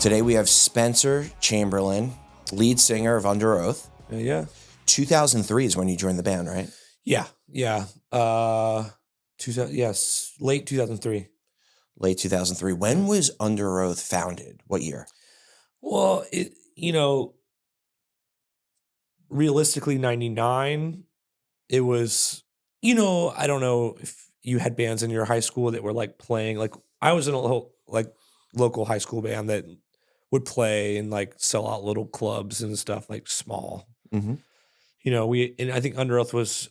Today we have Spencer Chamberlain, lead singer of Underoath. Yeah. 2003 is when you joined the band, right? Yeah. Yes, late 2003. Late 2003. When was Underoath founded? What year? Well, realistically 99. It was, I don't know if you had bands in your high school that were like playing, like I was in a local high school band that would play and like sell out little clubs and stuff, like small. Mm-hmm. And I think Underoath was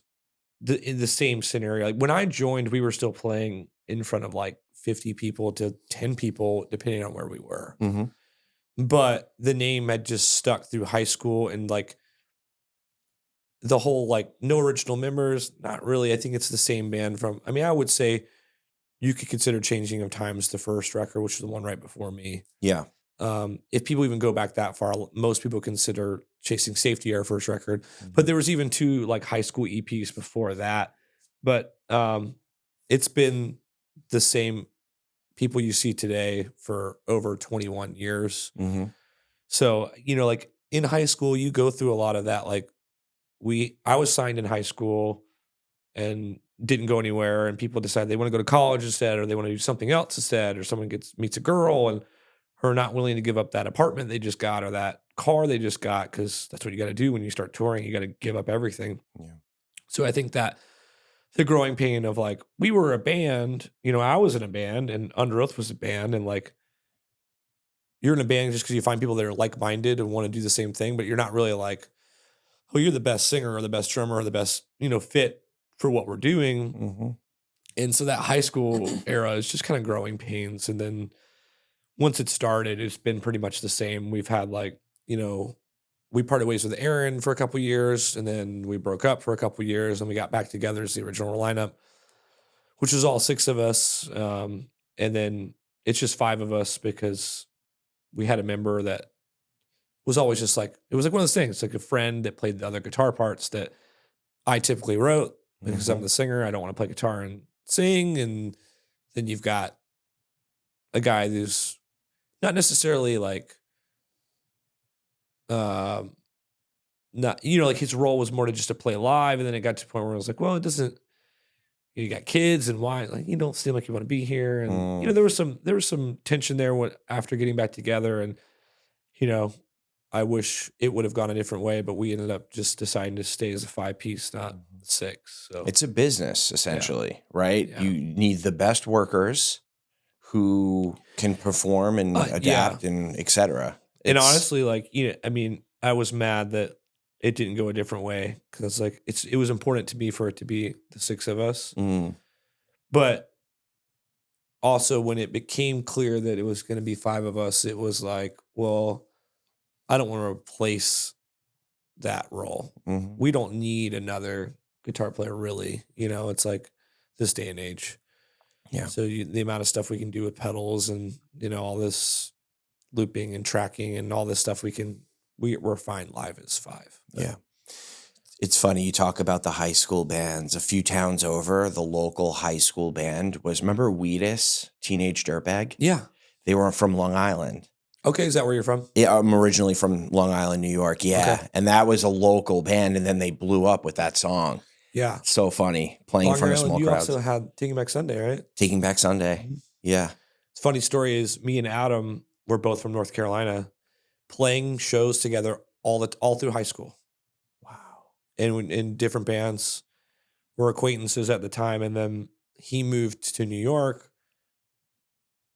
in the same scenario. Like when I joined, we were still playing in front of like 50 people to 10 people, depending on where we were. Mm-hmm. But the name had just stuck through high school, and like the whole like no original members, not really. I think it's the same band I would say you could consider Changing of Times the first record, which is the one right before me. Yeah. If people even go back that far, most people consider Chasing Safety our first record. But there was even 2 like high school EPs before that. But it's been the same people you see today for over 21 years. Mm-hmm. So, like in high school, you go through a lot of that. Like I was signed in high school and didn't go anywhere, and people decide they want to go to college instead, or they want to do something else instead, or someone meets a girl and her not willing to give up that apartment they just got or that car they just got, because that's what you got to do when you start touring. You got to give up everything. Yeah. So I think that the growing pain of like, we were a band, I was in a band and Underoath was a band, and like you're in a band just because you find people that are like-minded and want to do the same thing, but you're not really like, oh, you're the best singer or the best drummer or the best, fit for what we're doing. Mm-hmm. And so that high school era is just kind of growing pains. And then once it started, it's been pretty much the same. We've had like, we parted ways with Aaron for a couple years, and then we broke up for a couple years, and we got back together as the original lineup, which was all 6 of us. And then it's just 5 of us because we had a member that was always just like, it was like one of those things, like a friend that played the other guitar parts that I typically wrote because I'm the singer. I don't want to play guitar and sing. And then you've got a guy who's not necessarily like, not, like his role was more to just to play live. And then it got to the point where I was like, well, it doesn't, you got kids and why, like, you don't seem like you want to be here. And, there was some tension there after getting back together. And, I wish it would have gone a different way, but we ended up just deciding to stay as a 5-piece, not 6. So It's a business, essentially, right? Yeah. You need the best workers who can perform and adapt and et cetera. And honestly, like, I was mad that it didn't go a different way, because like it was important to me for it to be the 6 of us. But also when it became clear that it was going to be 5 of us, it was like, well, I don't want to replace that role. We don't need another guitar player, really. It's like this day and age. Yeah. So the amount of stuff we can do with pedals and, all this looping and tracking and all this stuff we're fine live as 5. But. Yeah. It's funny you talk about the high school bands. A few towns over, the local high school band was, remember Wheatus, Teenage Dirtbag? Yeah. They were from Long Island. Okay, is that where you're from? Yeah, I'm originally from Long Island, New York. Yeah. Okay. And that was a local band, and then they blew up with that song. Yeah. So funny, playing in front of small crowds. You also had Taking Back Sunday, right? Taking Back Sunday. Yeah. Funny story is, me and Adam were both from North Carolina, playing shows together all through high school. Wow. And in different bands. We're acquaintances at the time, and then he moved to New York.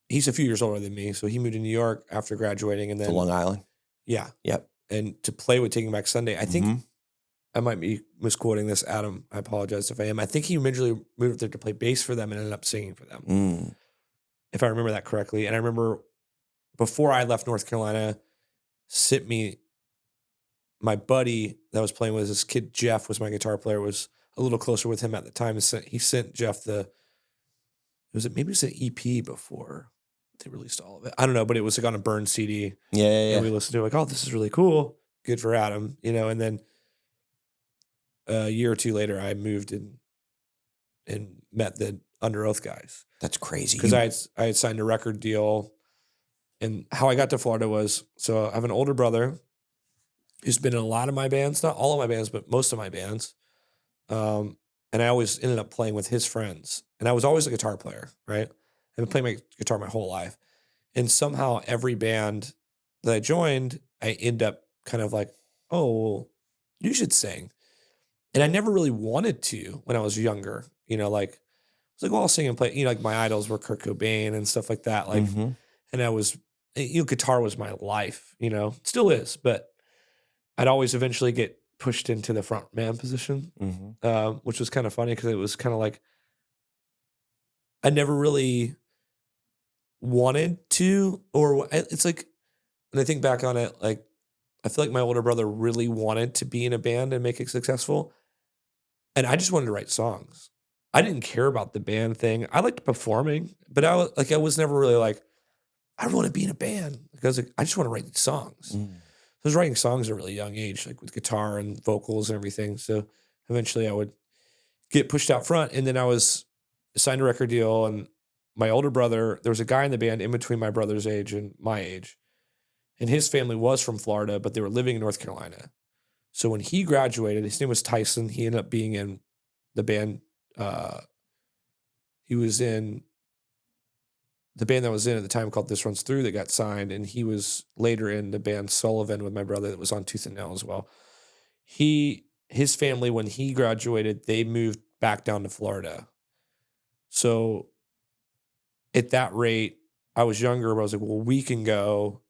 He's a few years older than me, so he moved to New York after graduating, and then To Long Island. Yeah. Yep. And to play with Taking Back Sunday. I think I might be misquoting this, Adam. I apologize if I am. I think he originally moved there to play bass for them and ended up singing for them. If I remember that correctly. And I remember before I left North Carolina, my buddy that was playing with this kid, Jeff, was my guitar player, was a little closer with him at the time. He sent Jeff maybe it was an EP before they released all of it. I don't know, but it was like on a burned CD. Yeah. And we listened to it like, oh, this is really cool. Good for Adam, and then a year or 2 later, I moved and met the Underoath guys. That's crazy. Because I had signed a record deal, And how I got to Florida was, so I have an older brother who's been in a lot of my bands, not all of my bands, but most of my bands. And I always ended up playing with his friends. And I was always a guitar player, right? I've been playing my guitar my whole life. And somehow every band that I joined, I end up kind of like, oh, well, you should sing. And I never really wanted to when I was younger. Like, I was like, well, I'll sing and play. Like my idols were Kurt Cobain and stuff like that. Like, Mm-hmm. and I was, guitar was my life, still is, but I'd always eventually get pushed into the front man position, Mm-hmm. which was kind of funny because it was kind of like I never really wanted to, or it's like, when I think back on it, like I feel like my older brother really wanted to be in a band and make it successful, and I just wanted to write songs. I didn't care about the band thing. I liked performing, but I was never really like, I want to be in a band. Like, I was like, I just want to write these songs. Mm. I was writing songs at a really young age, like with guitar and vocals and everything. So eventually I would get pushed out front. And then I was signed a record deal. And my older brother, there was a guy in the band in between my brother's age and my age. And his family was from Florida, but they were living in North Carolina. So when he graduated, his name was Tyson. He ended up being in the band. He was in the band that I was in at the time called This Runs Through that got signed. And he was later in the band Sullivan with my brother that was on Tooth and Nail as well. His family, when he graduated, they moved back down to Florida. So at that rate, I was younger, but I was like, well, we can go,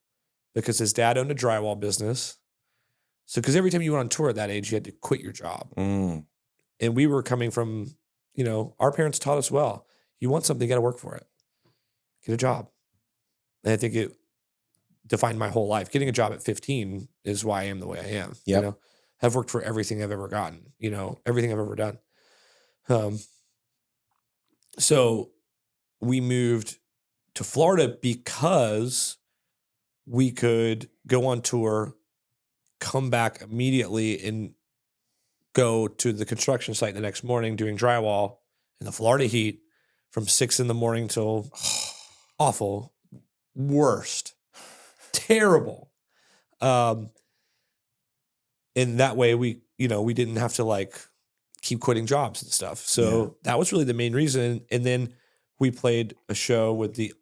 because his dad owned a drywall business. So, because every time you went on tour at that age, you had to quit your job. Mm. And we were coming from, our parents taught us well. You want something, you got to work for it. Get a job. And I think it defined my whole life. Getting a job at 15 is why I am the way I am. Yep. I've worked for everything I've ever gotten, everything I've ever done. So we moved to Florida because we could go on tour, come back immediately, and go to the construction site the next morning doing drywall in the Florida heat from 6 a.m. till awful, worst, terrible. And that way we didn't have to like keep quitting jobs and stuff. So that was really the main reason. And then we played a show with the,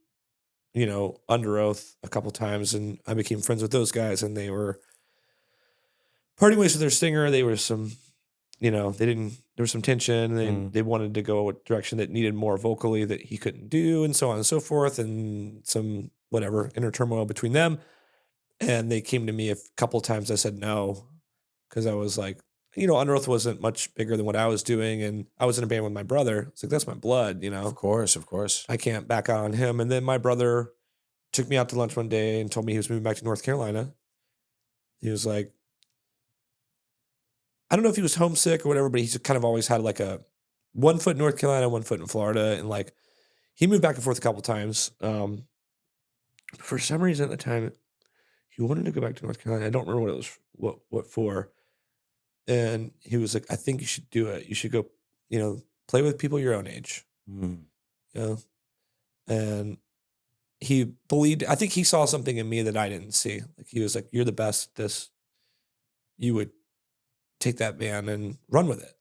Underoath a couple times, and I became friends with those guys, and they were parting ways with their singer. They were some, there was some tension. They wanted to go a direction that needed more vocally that he couldn't do, and so on and so forth, and some whatever inner turmoil between them. And they came to me a couple times. I said no, because I was like, Underoath wasn't much bigger than what I was doing, and I was in a band with my brother. It's like, that's my blood, Of course. I can't back out on him. And then my brother took me out to lunch one day and told me he was moving back to North Carolina. He was like, I don't know if he was homesick or whatever, but he's kind of always had like a 1 foot in North Carolina, 1 foot in Florida. And like, he moved back and forth a couple times. For some reason at the time, he wanted to go back to North Carolina. I don't remember what it was, what for. And he was like, I think you should do it. You should go, play with people your own age. Mm. And he believed, I think he saw something in me that I didn't see. Like, he was like, you're the best at this. You would take that band and run with it.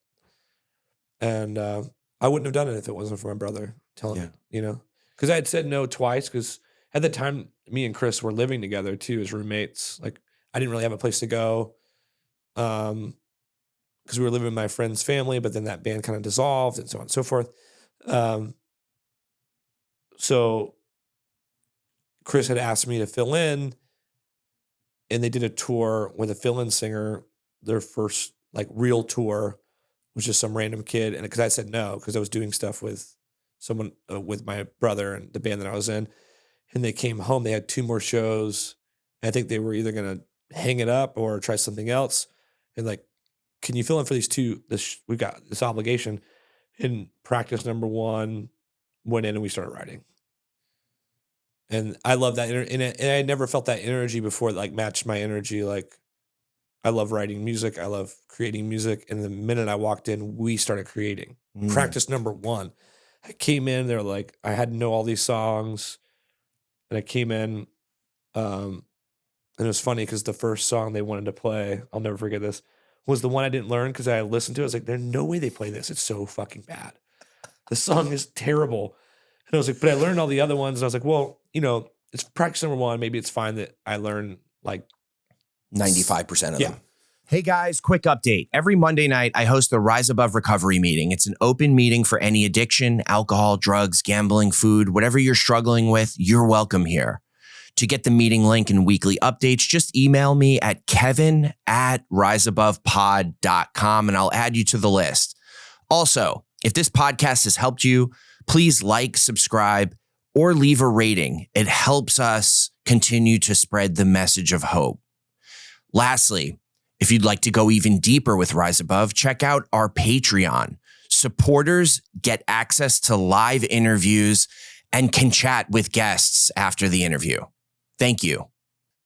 And I wouldn't have done it if it wasn't for my brother telling me, because I had said no twice, because at the time, me and Chris were living together too as roommates. Like, I didn't really have a place to go. Because we were living with my friend's family, but then that band kind of dissolved and so on and so forth. So Chris had asked me to fill in, and they did a tour with a fill-in singer. Their first like real tour was just some random kid. And because I said no, because I was doing stuff with someone, with my brother and the band that I was in, and they came home, they had 2 more shows. And I think they were either going to hang it up or try something else. And like, can you fill in for these 2? We've got this obligation. And practice number 1 went in and we started writing. And I love that. And I had never felt that energy before that like matched my energy. Like, I love writing music. I love creating music. And the minute I walked in, we started creating. Practice number 1. I came in, they're like, I had to know all these songs. And I came in, And it was funny because the first song they wanted to play, I'll never forget this, was the one I didn't learn because I listened to it. I was like, there's no way they play this. It's so fucking bad. The song is terrible. And I was like, but I learned all the other ones. And I was like, well, it's practice number one. Maybe it's fine that I learn like 95% of yeah. them. Hey guys, quick update. Every Monday night, I host the Rise Above Recovery meeting. It's an open meeting for any addiction, alcohol, drugs, gambling, food, whatever you're struggling with, you're welcome here. To get the meeting link and weekly updates, just email me at kevin@riseabovepod.com and I'll add you to the list. Also, if this podcast has helped you, please like, subscribe, or leave a rating. It helps us continue to spread the message of hope. Lastly, if you'd like to go even deeper with Rise Above, check out our Patreon. Supporters get access to live interviews and can chat with guests after the interview. Thank you.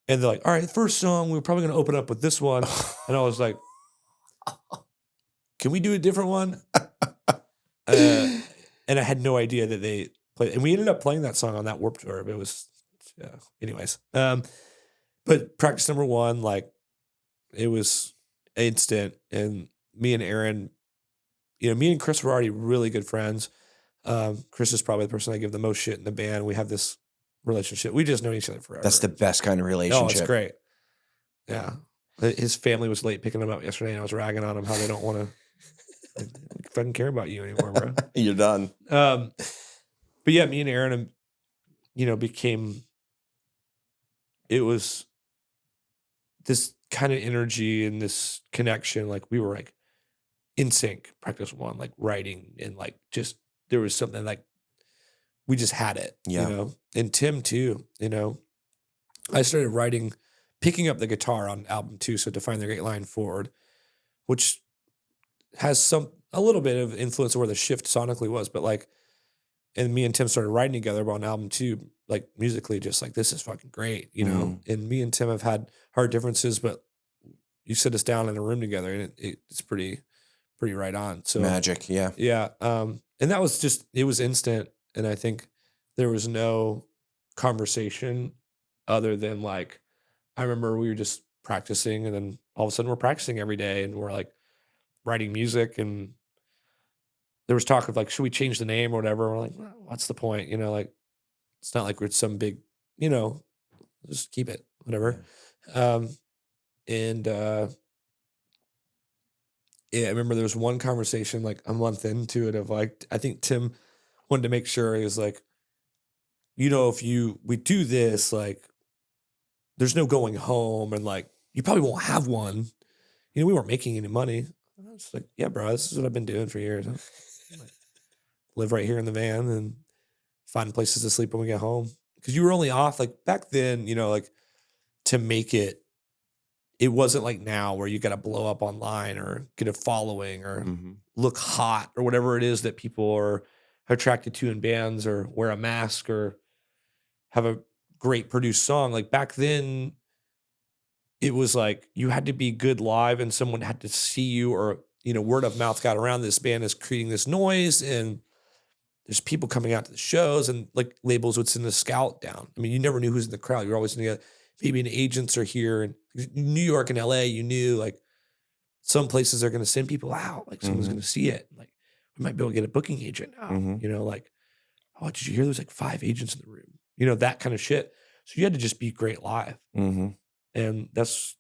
And they're like, all right, first song, we're probably going to open up with this one. And I was like, can we do a different one? And I had no idea that they played. And we ended up playing that song on that Warped Tour. It was, anyways. But practice number one, like, it was instant. And me and Aaron, me and Chris were already really good friends. Chris is probably the person I give the most shit in the band. We have this relationship. We just know each other forever. That's the best kind of relationship. Oh, it's great. Yeah. His family was late picking him up yesterday, and I was ragging on him how they don't want to fucking care about you anymore, bro. You're done. But yeah, me and Aaron, became, it was this kind of energy and this connection. Like we were like in sync, practice one, like writing and like just, there was something like, we just had it, and Tim too, I started writing, picking up the guitar on album 2. So To Find the Great Line Forward, which has a little bit of influence of where the shift sonically was, but like, and me and Tim started writing together on album 2, like musically, just like, this is fucking great, and me and Tim have had hard differences, but you sit us down in a room together and it's pretty right on. So magic. Yeah. Yeah. And that was just, it was instant. And I think there was no conversation other than like, I remember we were just practicing and then all of a sudden we're practicing every day and we're like writing music and there was talk of like, should we change the name or whatever? We're like, well, what's the point? Like, it's not like we're some big, just keep it, whatever. Yeah. Yeah, I remember there was one conversation like a month into it of like, I think Tim wanted to make sure he was like, if we do this, like, there's no going home and like, you probably won't have one. We weren't making any money. I was like, yeah, bro, this is what I've been doing for years. Like, live right here in the van and find places to sleep when we get home. Because you were only off like back then, like to make it, it wasn't like now where you got to blow up online or get a following or look hot or whatever it is that people are attracted to in bands or wear a mask or have a great produced song. Like back then, it was like you had to be good live and someone had to see you or, word of mouth got around this band is creating this noise and there's people coming out to the shows and like labels would send a scout down. I mean, you never knew who's in the crowd. You're always thinking maybe an agents are here and New York and LA, you knew like some places are going to send people out. Like someone's going to see it. Like we might be able to get a booking agent now, like, oh, did you hear there's like 5 agents in the room, that kind of shit. So you had to just be great live. And that's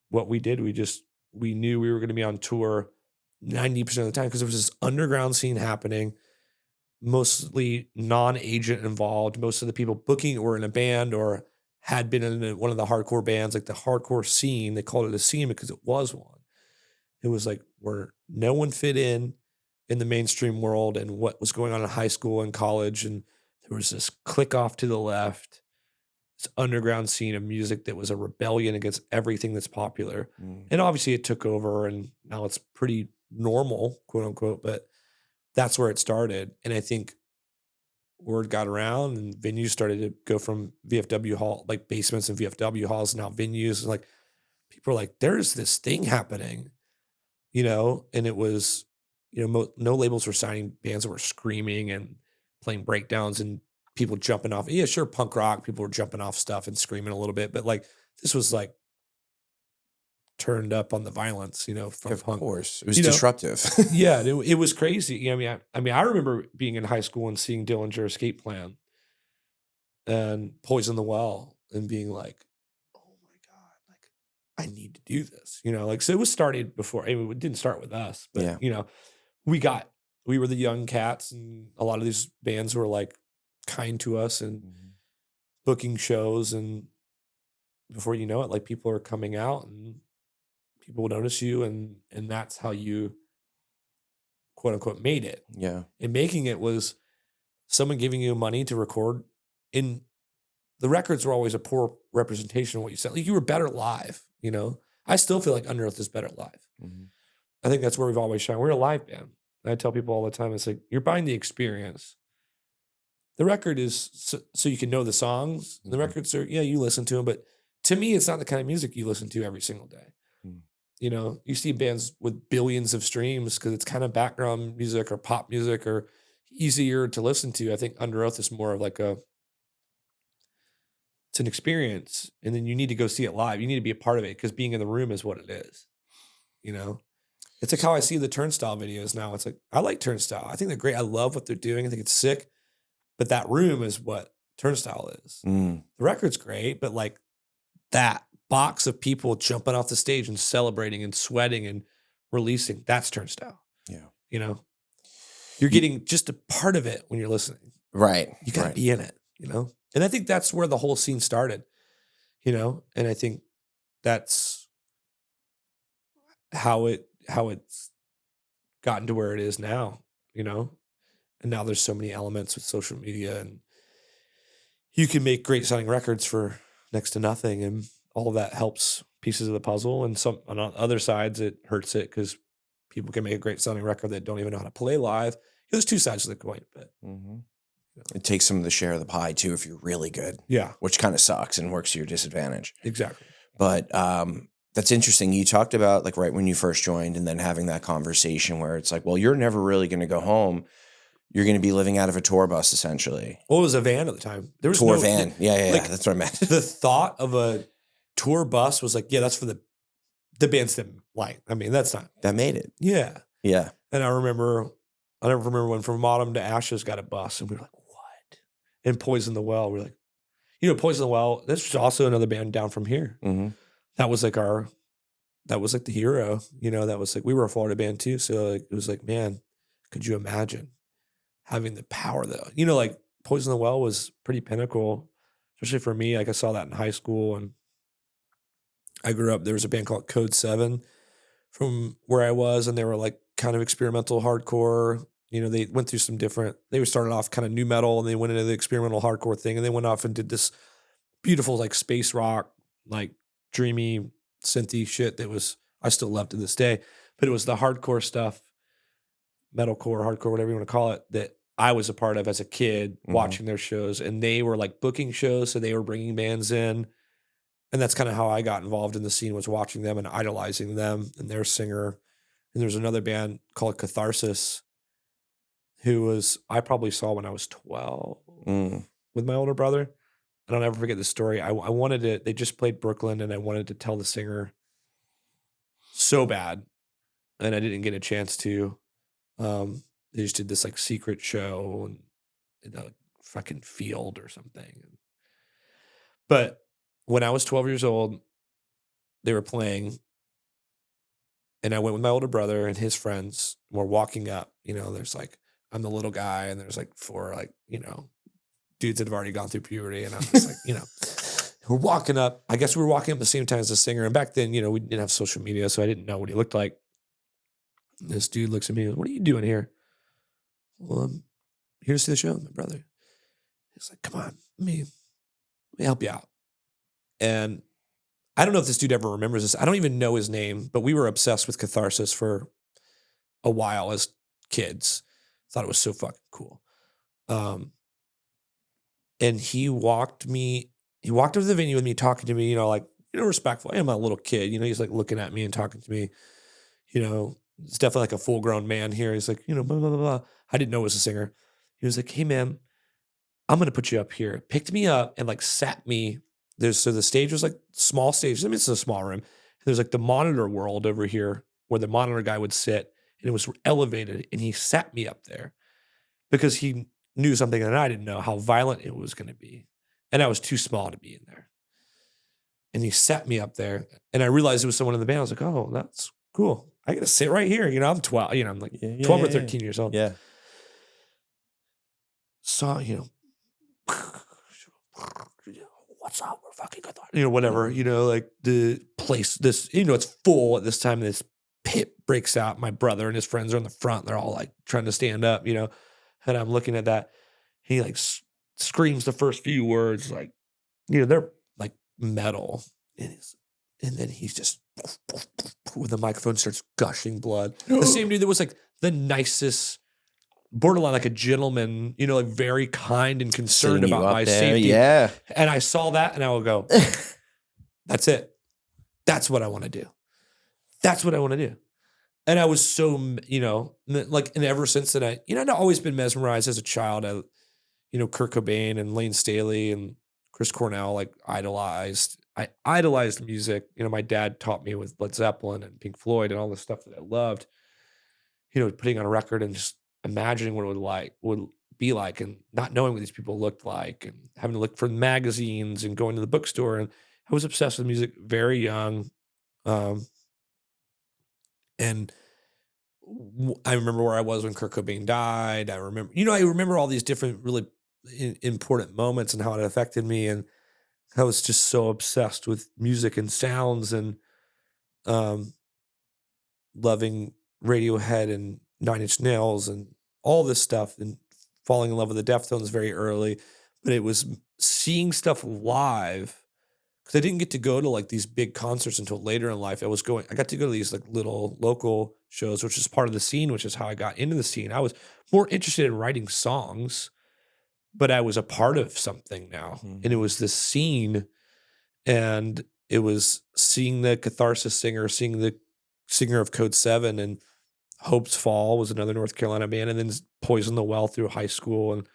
what we did. We knew we were going to be on tour 90% of the time because there was this underground scene happening, mostly non-agent involved. Most of the people booking were in a band or had been in one of the hardcore bands, like the hardcore scene. They called it a scene because it was one. It was like where no one fit in the mainstream world and what was going on in high school and college. And there was this click off to the left, this underground scene of music that was a rebellion against everything that's popular. And obviously it took over and now it's pretty normal, quote unquote, but that's where it started. And I think word got around and venues started to go from VFW hall, like basements and VFW halls, now venues. And like people are like, there's this thing happening, and it was, no labels were signing bands that were screaming and playing breakdowns and people jumping off. Yeah, sure, punk rock. People were jumping off stuff and screaming a little bit, but like this was like turned up on the violence, from Of punk. course, it was disruptive. Yeah, it was crazy. I remember being in high school and seeing Dillinger Escape Plan and Poison the Well and being like, oh my God, like I need to do this, so it was started before. I mean, it didn't start with us, but we were the young cats, and a lot of these bands were like kind to us and booking shows, and before you know it, like people are coming out and people will notice you, and that's how you quote unquote made it. Yeah. And making it was someone giving you money to record. In the records were always a poor representation of what you said. Like you were better live, I still feel like Underoath is better live. Mm-hmm. I think that's where we've always shined. We're a live band. I tell people all the time, it's like, you're buying the experience. The record is so you can know the songs. The records are, you listen to them, but to me, it's not the kind of music you listen to every single day. You see bands with billions of streams because it's kind of background music or pop music or easier to listen to. I think Underoath is more of like it's an experience, and then you need to go see it live. You need to be a part of it because being in the room is what it is. It's like how I see the Turnstile videos now. It's like, I like Turnstile. I think they're great. I love what they're doing. I think it's sick, but that room is what Turnstile is. The record's great, but like that box of people jumping off the stage and celebrating and sweating and releasing, that's Turnstile. Yeah. You're getting just a part of it when you're listening. Right. You got to be in it, And I think that's where the whole scene started, and I think that's how it's gotten to where it is now, and now there's so many elements with social media, and you can make great sounding records for next to nothing, and all of that helps pieces of the puzzle. And some on other sides, it hurts it because people can make a great sounding record that don't even know how to play live. There's two sides to the coin, but it takes some of the share of the pie too if you're really good. Yeah, which kind of sucks and works to your disadvantage. Exactly. But that's interesting. You talked about like right when you first joined, and then having that conversation where it's like, well, you're never really going to go home. You're going to be living out of a tour bus, essentially. Well, it was a van at the time. There was tour van. Yeah. That's what I meant. The thought of a tour bus was like, yeah, that's for the bands that like. I mean, that's not that made it. Yeah. Yeah. And I never remember when From Autumn to Ashes got a bus, and we were like, what? And Poison the Well, we're like, Poison the Well. This was also another band down from here. That was like the hero. That was like, we were a Florida band too, so like, it was like, man, could you imagine having the power though? Like Poison the Well was pretty pinnacle, especially for me. Like I saw that in high school, and I grew up, there was a band called Code 7 from where I was, and they were like kind of experimental hardcore. They went through some different, they started off kind of new metal, and they went into the experimental hardcore thing, and they went off and did this beautiful like space rock, like dreamy synthy shit that was, I still love to this day, but it was the hardcore stuff, metalcore, hardcore, whatever you want to call it, that I was a part of as a kid watching their shows. And they were like booking shows, so they were bringing bands in. And that's kind of how I got involved in the scene, was watching them and idolizing them and their singer. And there's another band called Catharsis, I probably saw when I was 12 with my older brother. And I'll never forget the story. I wanted to, they just played Brooklyn, and I wanted to tell the singer so bad, and I didn't get a chance to. They just did this like secret show in a fucking field or something. But when I was 12 years old, they were playing, and I went with my older brother and his friends. We're walking up, there's like, I'm the little guy, and there's like four, like, dudes that have already gone through puberty. And I'm just like, we're walking up. I guess we were walking up the same time as the singer. And back then, we didn't have social media, so I didn't know what he looked like. This dude looks at me and goes, "What are you doing here?" "Well, I'm here to see the show with my brother." He's like, "Come on, let me help you out." And I don't know if this dude ever remembers this. I don't even know his name, but we were obsessed with Catharsis for a while as kids. Thought it was so fucking cool. And he walked up to the venue with me, talking to me, respectful. I am a little kid, he's like looking at me and talking to me, it's definitely like a full grown man here. He's like, blah, blah, blah, blah. I didn't know it was a singer. He was like, "Hey man, I'm going to put you up here. Picked me up and like sat me. So the stage was like small stage. I mean, it's a small room. There's like the monitor world over here where the monitor guy would sit, and it was elevated, and he sat me up there because he knew something that I didn't know, how violent it was going to be. And I was too small to be in there. And he sat me up there, and I realized it was someone in the band. I was like, oh, that's cool. I got to sit right here. I'm 12, I'm like 12 or 13 years old. Yeah. So, what's up? We're fucking good. Whatever, like the place, it's full at this time. This pit breaks out. My brother and his friends are in the front. They're all like trying to stand up, and I'm looking at that. He like screams the first few words, like, they're like metal. And then he's just, with the microphone, starts gushing blood. The same dude that was like the nicest, borderline like a gentleman, like very kind and concerned about my safety. Yeah. And I saw that and I would go, that's it. That's what I want to do. That's what I want to do. And I was so, like, and ever since then, I'd always been mesmerized as a child. Kurt Cobain and Lane Staley and Chris Cornell, like I idolized music. My dad taught me with Led Zeppelin and Pink Floyd and all the stuff that I loved, putting on a record and just imagining what it would be like, and not knowing what these people looked like, and having to look for magazines and going to the bookstore. And I was obsessed with music very young. And I remember where I was when Kurt Cobain died. I remember all these different really important moments and how it affected me. And I was just so obsessed with music and sounds, and loving Radiohead and Nine Inch Nails and all this stuff, and falling in love with the Deftones very early. But it was seeing stuff live, because I didn't get to go to like these big concerts until later in life. I got to go to these like little local shows, which is part of the scene, which is how I got into the scene. I was more interested in writing songs, but I was a part of something now. Mm-hmm. And it was this scene, and it was seeing the Catharsis singer, seeing the singer of Code 7, and Hope's Fall was another North Carolina band, and then Poison the Well through high school, and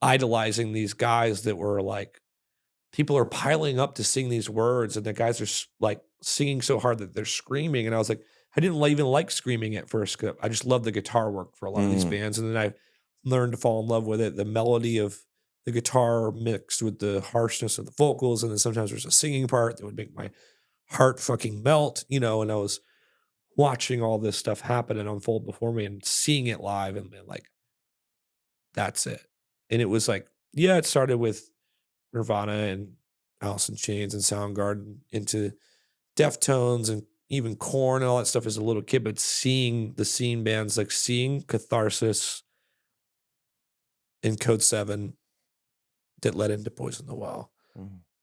idolizing these guys that were like, people are piling up to sing these words, and the guys are like singing so hard that they're screaming. And I was like, I didn't even like screaming at first. I just loved the guitar work for a lot of these bands. And then I learned to fall in love with it. The melody of the guitar mixed with the harshness of the vocals. And then sometimes there's a singing part that would make my heart fucking melt, and I was watching all this stuff happen and unfold before me and seeing it live, and being like, that's it. And it was like, yeah, it started with Nirvana and Alice in Chains and Soundgarden, into Deftones and even Korn and all that stuff as a little kid, but seeing the scene bands, like seeing Catharsis and Code 7, that led into Poison the Well,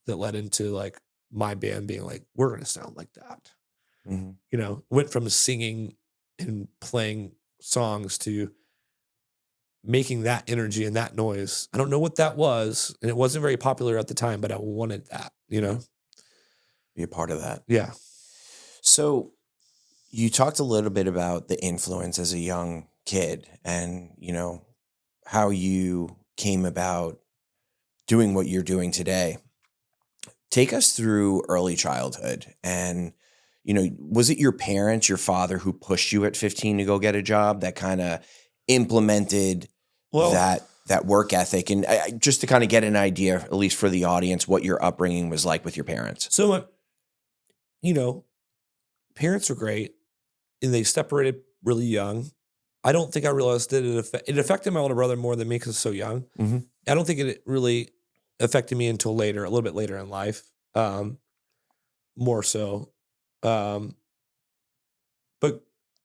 that led into like my band being like, we're going to sound like that. Went from singing and playing songs to making that energy and that noise. I don't know what that was, and it wasn't very popular at the time, but I wanted that, Be a part of that. Yeah. So you talked a little bit about the influence as a young kid, and, how you came about doing what you're doing today. Take us through early childhood, and, was it your parents, your father, who pushed you at 15 to go get a job, that kind of implemented that work ethic? And just to kind of get an idea, at least for the audience, what your upbringing was like with your parents. So, parents were great, and they separated really young. I don't think I realized that it affected my older brother more than me because I was so young. Mm-hmm. I don't think it really affected me until later, a little bit later in life, more so. But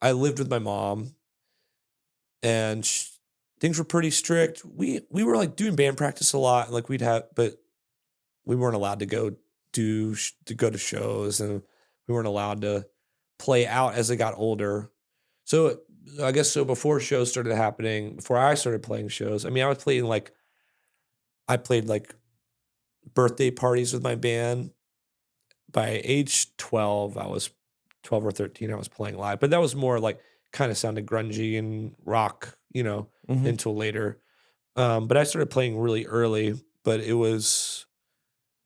I lived with my mom, and things were pretty strict. We were like doing band practice a lot, and like but we weren't allowed to go to shows, and we weren't allowed to play out as I got older. So I guess before shows started happening, before I started playing shows, I mean, I played like birthday parties with my band. By age 12, I was 12 or 13, I was playing live, but that was more like kind of sounded grungy and rock, until later. But I started playing really early, but it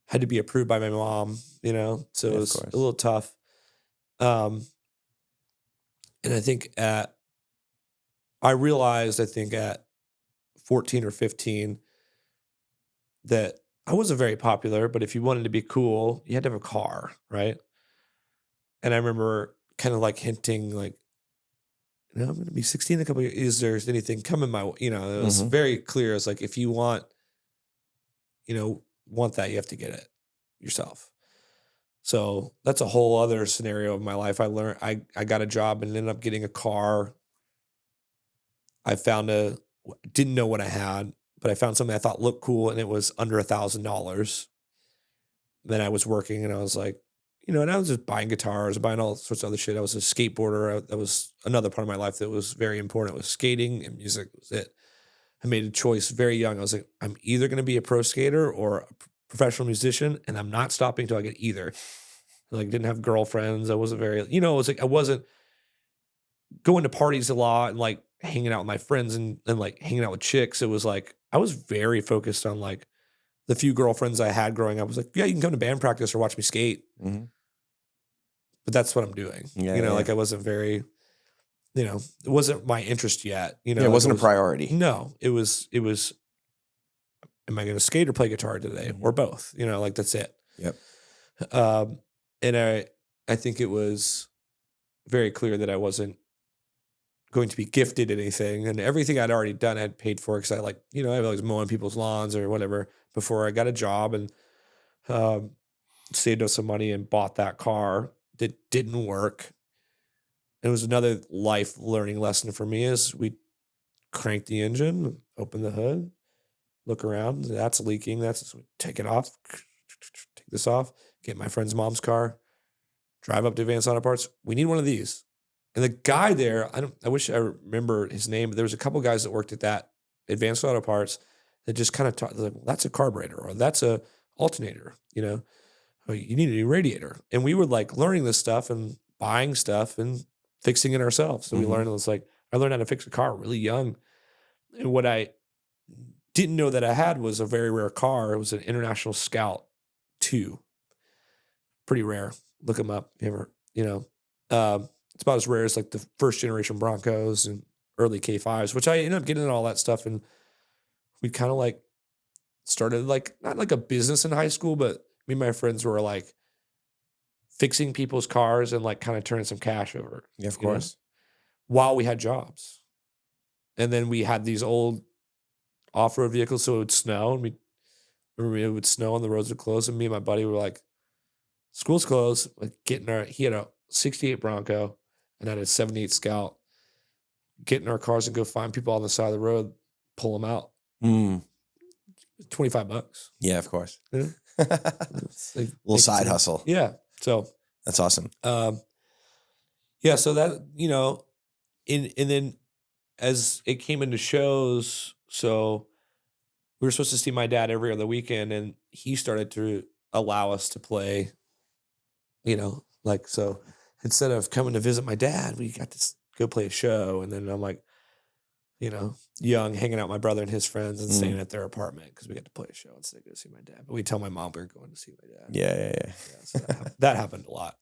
had to be approved by my mom, so Yeah, it of was a course. little tough. Um, and I realized, I think at 14 or 15 that I wasn't very popular, but if you wanted to be cool, you had to have a car, right? And I remember kind of like hinting like, I'm going to be 16 in a couple of years. Is there anything coming my way? It was Mhm. very clear. It's like, if you want that, you have to get it yourself. So that's a whole other scenario of my life. I learned, I got a job and ended up getting a car. I didn't know what I had, but I found something I thought looked cool, and it was under $1,000. Then I was working, and I was like, and I was just buying guitars, buying all sorts of other shit. I was a skateboarder. That was another part of my life that was very important. It was skating and music. Was it. I made a choice very young. I was like, I'm either going to be a pro skater or a professional musician, and I'm not stopping until I get either. Like, didn't have girlfriends. I wasn't very, it was like I wasn't going to parties a lot and like hanging out with my friends and like hanging out with chicks. It was like I was very focused on like the few girlfriends I had growing up. I was like, yeah, you can come to band practice or watch me skate, Mhm. but that's what I'm doing. Yeah, yeah. Like I wasn't very, it wasn't my interest yet. Yeah, it like wasn't a priority. No, it was. Am I going to skate or play guitar today, or both? Like that's it. Yep. And I think it was very clear that I wasn't going to be gifted anything, and everything I'd already done, I'd paid for, because I like, I was mowing people's lawns or whatever before I got a job, and saved up some money and bought that car that didn't work. It was another life learning lesson for me. Is we crank the engine, open the hood, look around, that's leaking. So take it off, take this off, get my friend's mom's car, drive up to Advanced Auto Parts. We need one of these. And the guy there, I wish I remember his name, but there was a couple guys that worked at that Advanced Auto Parts that just kind of talked like, well, that's a carburetor, or that's a alternator, oh, you need a new radiator. And we were like learning this stuff and buying stuff and fixing it ourselves. So we learned, I learned how to fix a car really young. And what I didn't know that I had was a very rare car. It was an International Scout 2. Pretty rare. Look them up. If you ever, it's about as rare as like the first generation Broncos and early K5s, which I ended up getting all that stuff. And we kind of like started like, not like a business in high school, but me and my friends were like fixing people's cars and like kind of turning some cash over. Yeah, of course. While we had jobs. And then we had these old off-road vehicles, so it would snow, and it would snow and the roads would close, and me and my buddy were like, school's closed, like he had a 68 Bronco and I had a 78 Scout, get in our cars and go find people on the side of the road, pull them out. $25. Yeah, of course. Like, little side hustle. Yeah. So that's awesome. Yeah. So that, and then as it came into shows, so we were supposed to see my dad every other weekend, and he started to allow us to play, like, so instead of coming to visit my dad, we got to go play a show. And then I'm like, young, hanging out with my brother and his friends and staying at their apartment because we got to play a show instead of go see my dad. But we tell my mom we were going to see my dad. Yeah. So that happened a lot.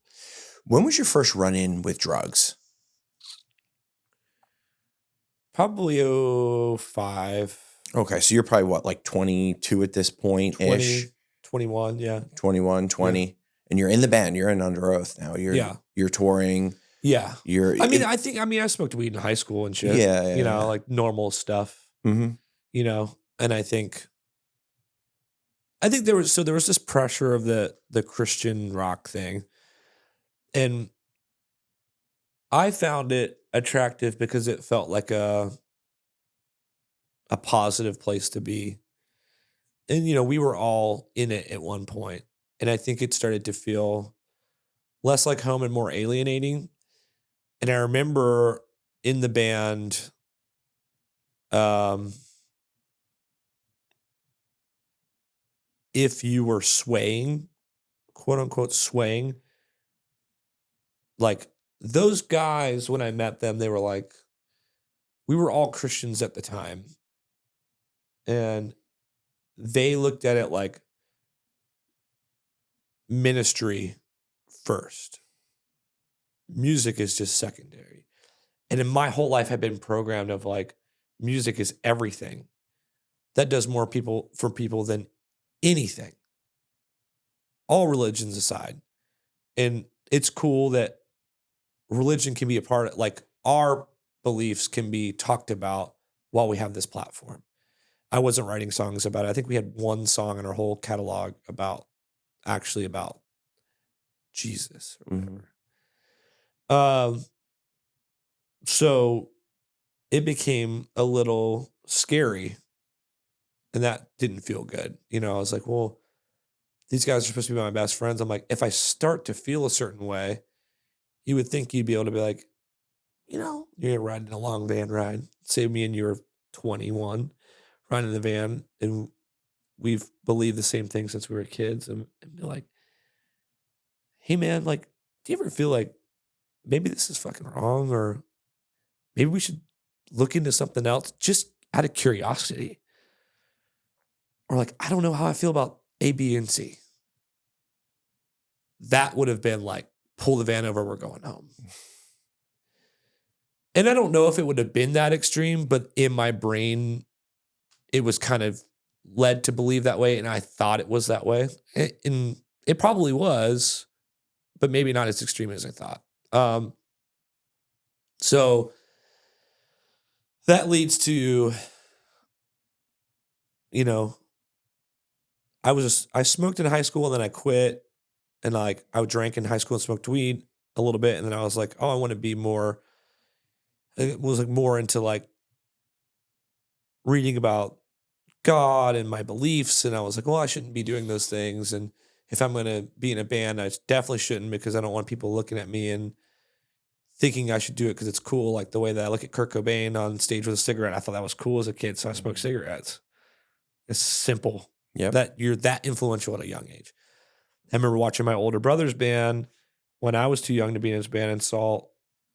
When was your first run-in with drugs? Probably 05. Okay, so you're probably what, like 22 at this point-ish? 21, yeah. 21, 20. Yeah. And you're in the band. You're in Underoath now. You're touring. Yeah. I smoked weed in high school and shit. Yeah. Like normal stuff. Mm-hmm. And I think there was this pressure of the Christian rock thing. And I found it attractive because it felt like a positive place to be. And, we were all in it at one point. And I think it started to feel less like home and more alienating. And I remember in the band, if you were swaying, quote unquote swaying, like those guys, when I met them, they were like, we were all Christians at the time. And they looked at it like ministry first. Music is just secondary. And in my whole life, I've been programmed of like, music is everything. That does more for people than anything. All religions aside. And it's cool that religion can be a part of, like, our beliefs can be talked about while we have this platform. I wasn't writing songs about it. I think we had one song in our whole catalog about Jesus or whatever. So it became a little scary, and that didn't feel good. I was like, well, these guys are supposed to be my best friends. I'm like, if I start to feel a certain way, you would think you'd be able to be like, you're riding a long van ride. Say me and you're 21, riding in the van, and we've believed the same thing since we were kids. And be like, hey man, like, do you ever feel like maybe this is fucking wrong, or maybe we should look into something else just out of curiosity? Or like, I don't know how I feel about A, B, and C. That would have been like, pull the van over, we're going home. And I don't know if it would have been that extreme, but in my brain, it was kind of led to believe that way. And I thought it was that way. And it probably was, but maybe not as extreme as I thought. So that leads to, I smoked in high school and then I quit. And like, I drank in high school and smoked weed a little bit. And then I was like, oh, I want to be more. It was like more into like reading about God and my beliefs. And I was like, well, I shouldn't be doing those things. And if I'm going to be in a band, I definitely shouldn't, because I don't want people looking at me and thinking I should do it because it's cool. Like the way that I look at Kurt Cobain on stage with a cigarette, I thought that was cool as a kid. So I smoked cigarettes. It's simple. Yeah. That you're that influential at a young age. I remember watching my older brother's band when I was too young to be in his band, and saw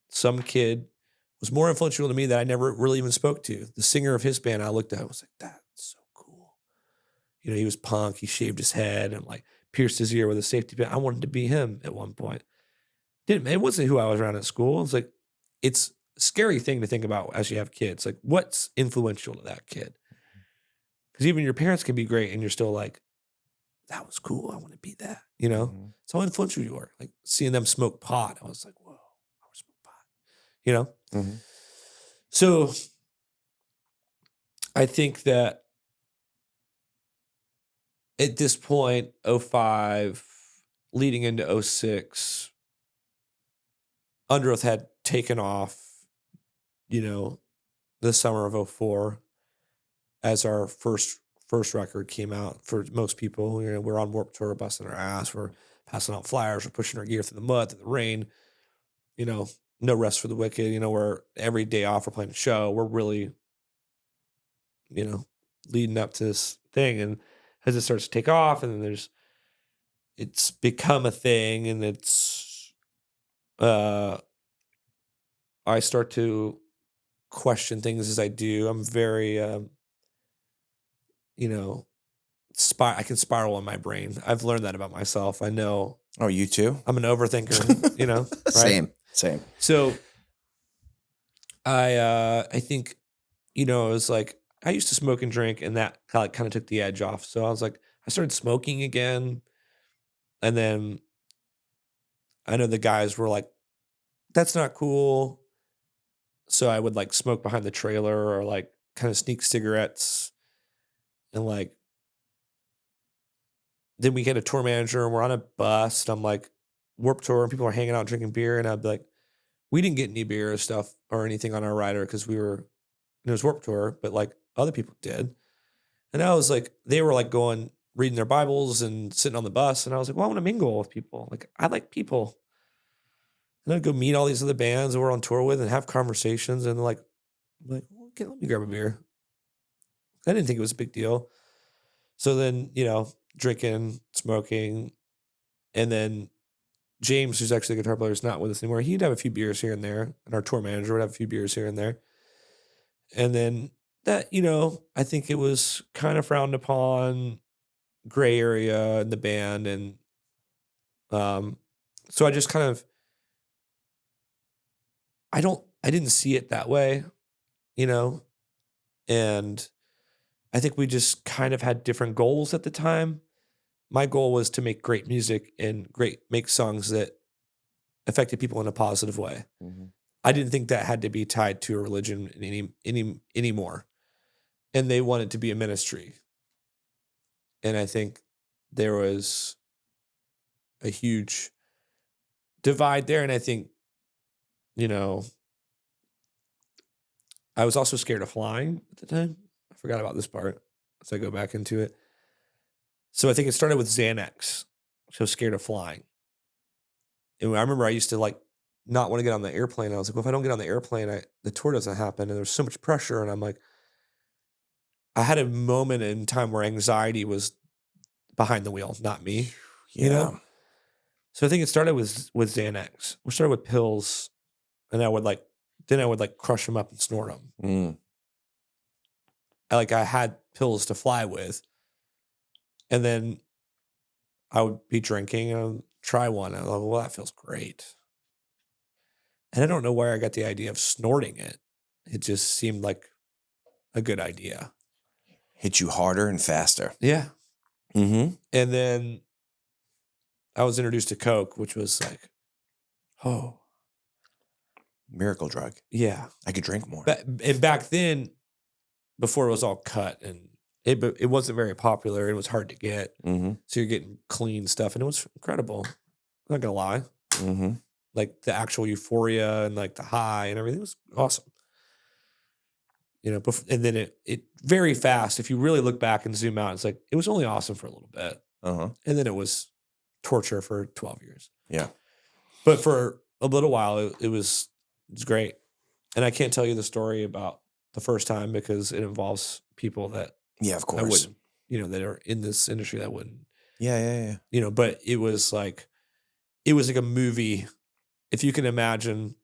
some kid was more influential to me that I never really even spoke to. The singer of his band, I looked at, I was like, that's so cool. He was punk. He shaved his head and like pierced his ear with a safety pin. I wanted to be him at one point. It wasn't who I was around at school. It's like, it's a scary thing to think about as you have kids. Like, what's influential to that kid? Because even your parents can be great and you're still like, that was cool. I want to be that, It's how influential you are. Like seeing them smoke pot. I was like, whoa, I want to smoke pot, So I think that at this point, 05, leading into 06, Underoath had taken off, the summer of 04 as our first record came out. For most people, we're on Warped Tour, busting our ass. We're passing out flyers. We're pushing our gear through the mud, through the rain. No rest for the wicked. We're every day off. We're playing a show. We're really, leading up to this thing. And as it starts to take off, and then it's become a thing, and it's, I start to question things as I do. I'm very, I can spiral in my brain. I've learned that about myself. I know. Oh, you too? I'm an overthinker, right? Same. So I think, it was like, I used to smoke and drink, and that kind of took the edge off. So I was like, I started smoking again. And then I know the guys were like, that's not cool. So I would like smoke behind the trailer, or like kind of sneak cigarettes. And like, then we get a tour manager and we're on a bus, and I'm like, Warped Tour, and people are hanging out drinking beer. And I'd be like, we didn't get any beer or stuff or anything on our rider because it was Warped Tour, but like other people did. And I was like, they were like reading their Bibles and sitting on the bus. And I was like, well, I want to mingle with people. Like, I like people. And I'd go meet all these other bands that we're on tour with and have conversations. And like, well, okay, let me grab a beer. I didn't think it was a big deal. So then, drinking, smoking. And then James, who's actually the guitar player, is not with us anymore. He'd have a few beers here and there. And our tour manager would have a few beers here and there. And then that, I think it was kind of frowned upon, gray area in the band. And so I just kind of, I didn't see it that way, and I think we just kind of had different goals at the time. My goal was to make great music and make songs that affected people in a positive way. Mm-hmm. I didn't think that had to be tied to a religion anymore. And they wanted to be a ministry. And I think there was a huge divide there. And I think, I was also scared of flying at the time. I forgot about this part as I go back into it. So I think it started with Xanax. So I was scared of flying. And I remember I used to not want to get on the airplane. I was like, well, if I don't get on the airplane, the tour doesn't happen. And there's so much pressure. And I'm like, I had a moment in time where anxiety was behind the wheel, not me. Yeah. So I think it started with Xanax. We started with pills, and I would crush them up and snort them. Mm. I had pills to fly with, and then I would be drinking and I'd try one. And I was like, well, that feels great. And I don't know where I got the idea of snorting it. It just seemed like a good idea. Hit you harder and faster. Yeah. Mm-hmm. And then I was introduced to Coke, which was like, oh. Miracle drug. Yeah. I could drink more. And back then, before it was all cut, and it wasn't very popular. It was hard to get. Mm-hmm. So you're getting clean stuff, and it was incredible. I'm not going to lie. Mm-hmm. Like the actual euphoria and like the high and everything was awesome. And then it very fast, if you really look back and zoom out, it's like, it was only awesome for a little bit. Uh-huh. And then it was torture for 12 years. Yeah. But for a little while, it was great. And I can't tell you the story about the first time because it involves people that Yeah, of I course. wouldn't, that are in this industry that wouldn't. Yeah. But it was like a movie. If you can imagine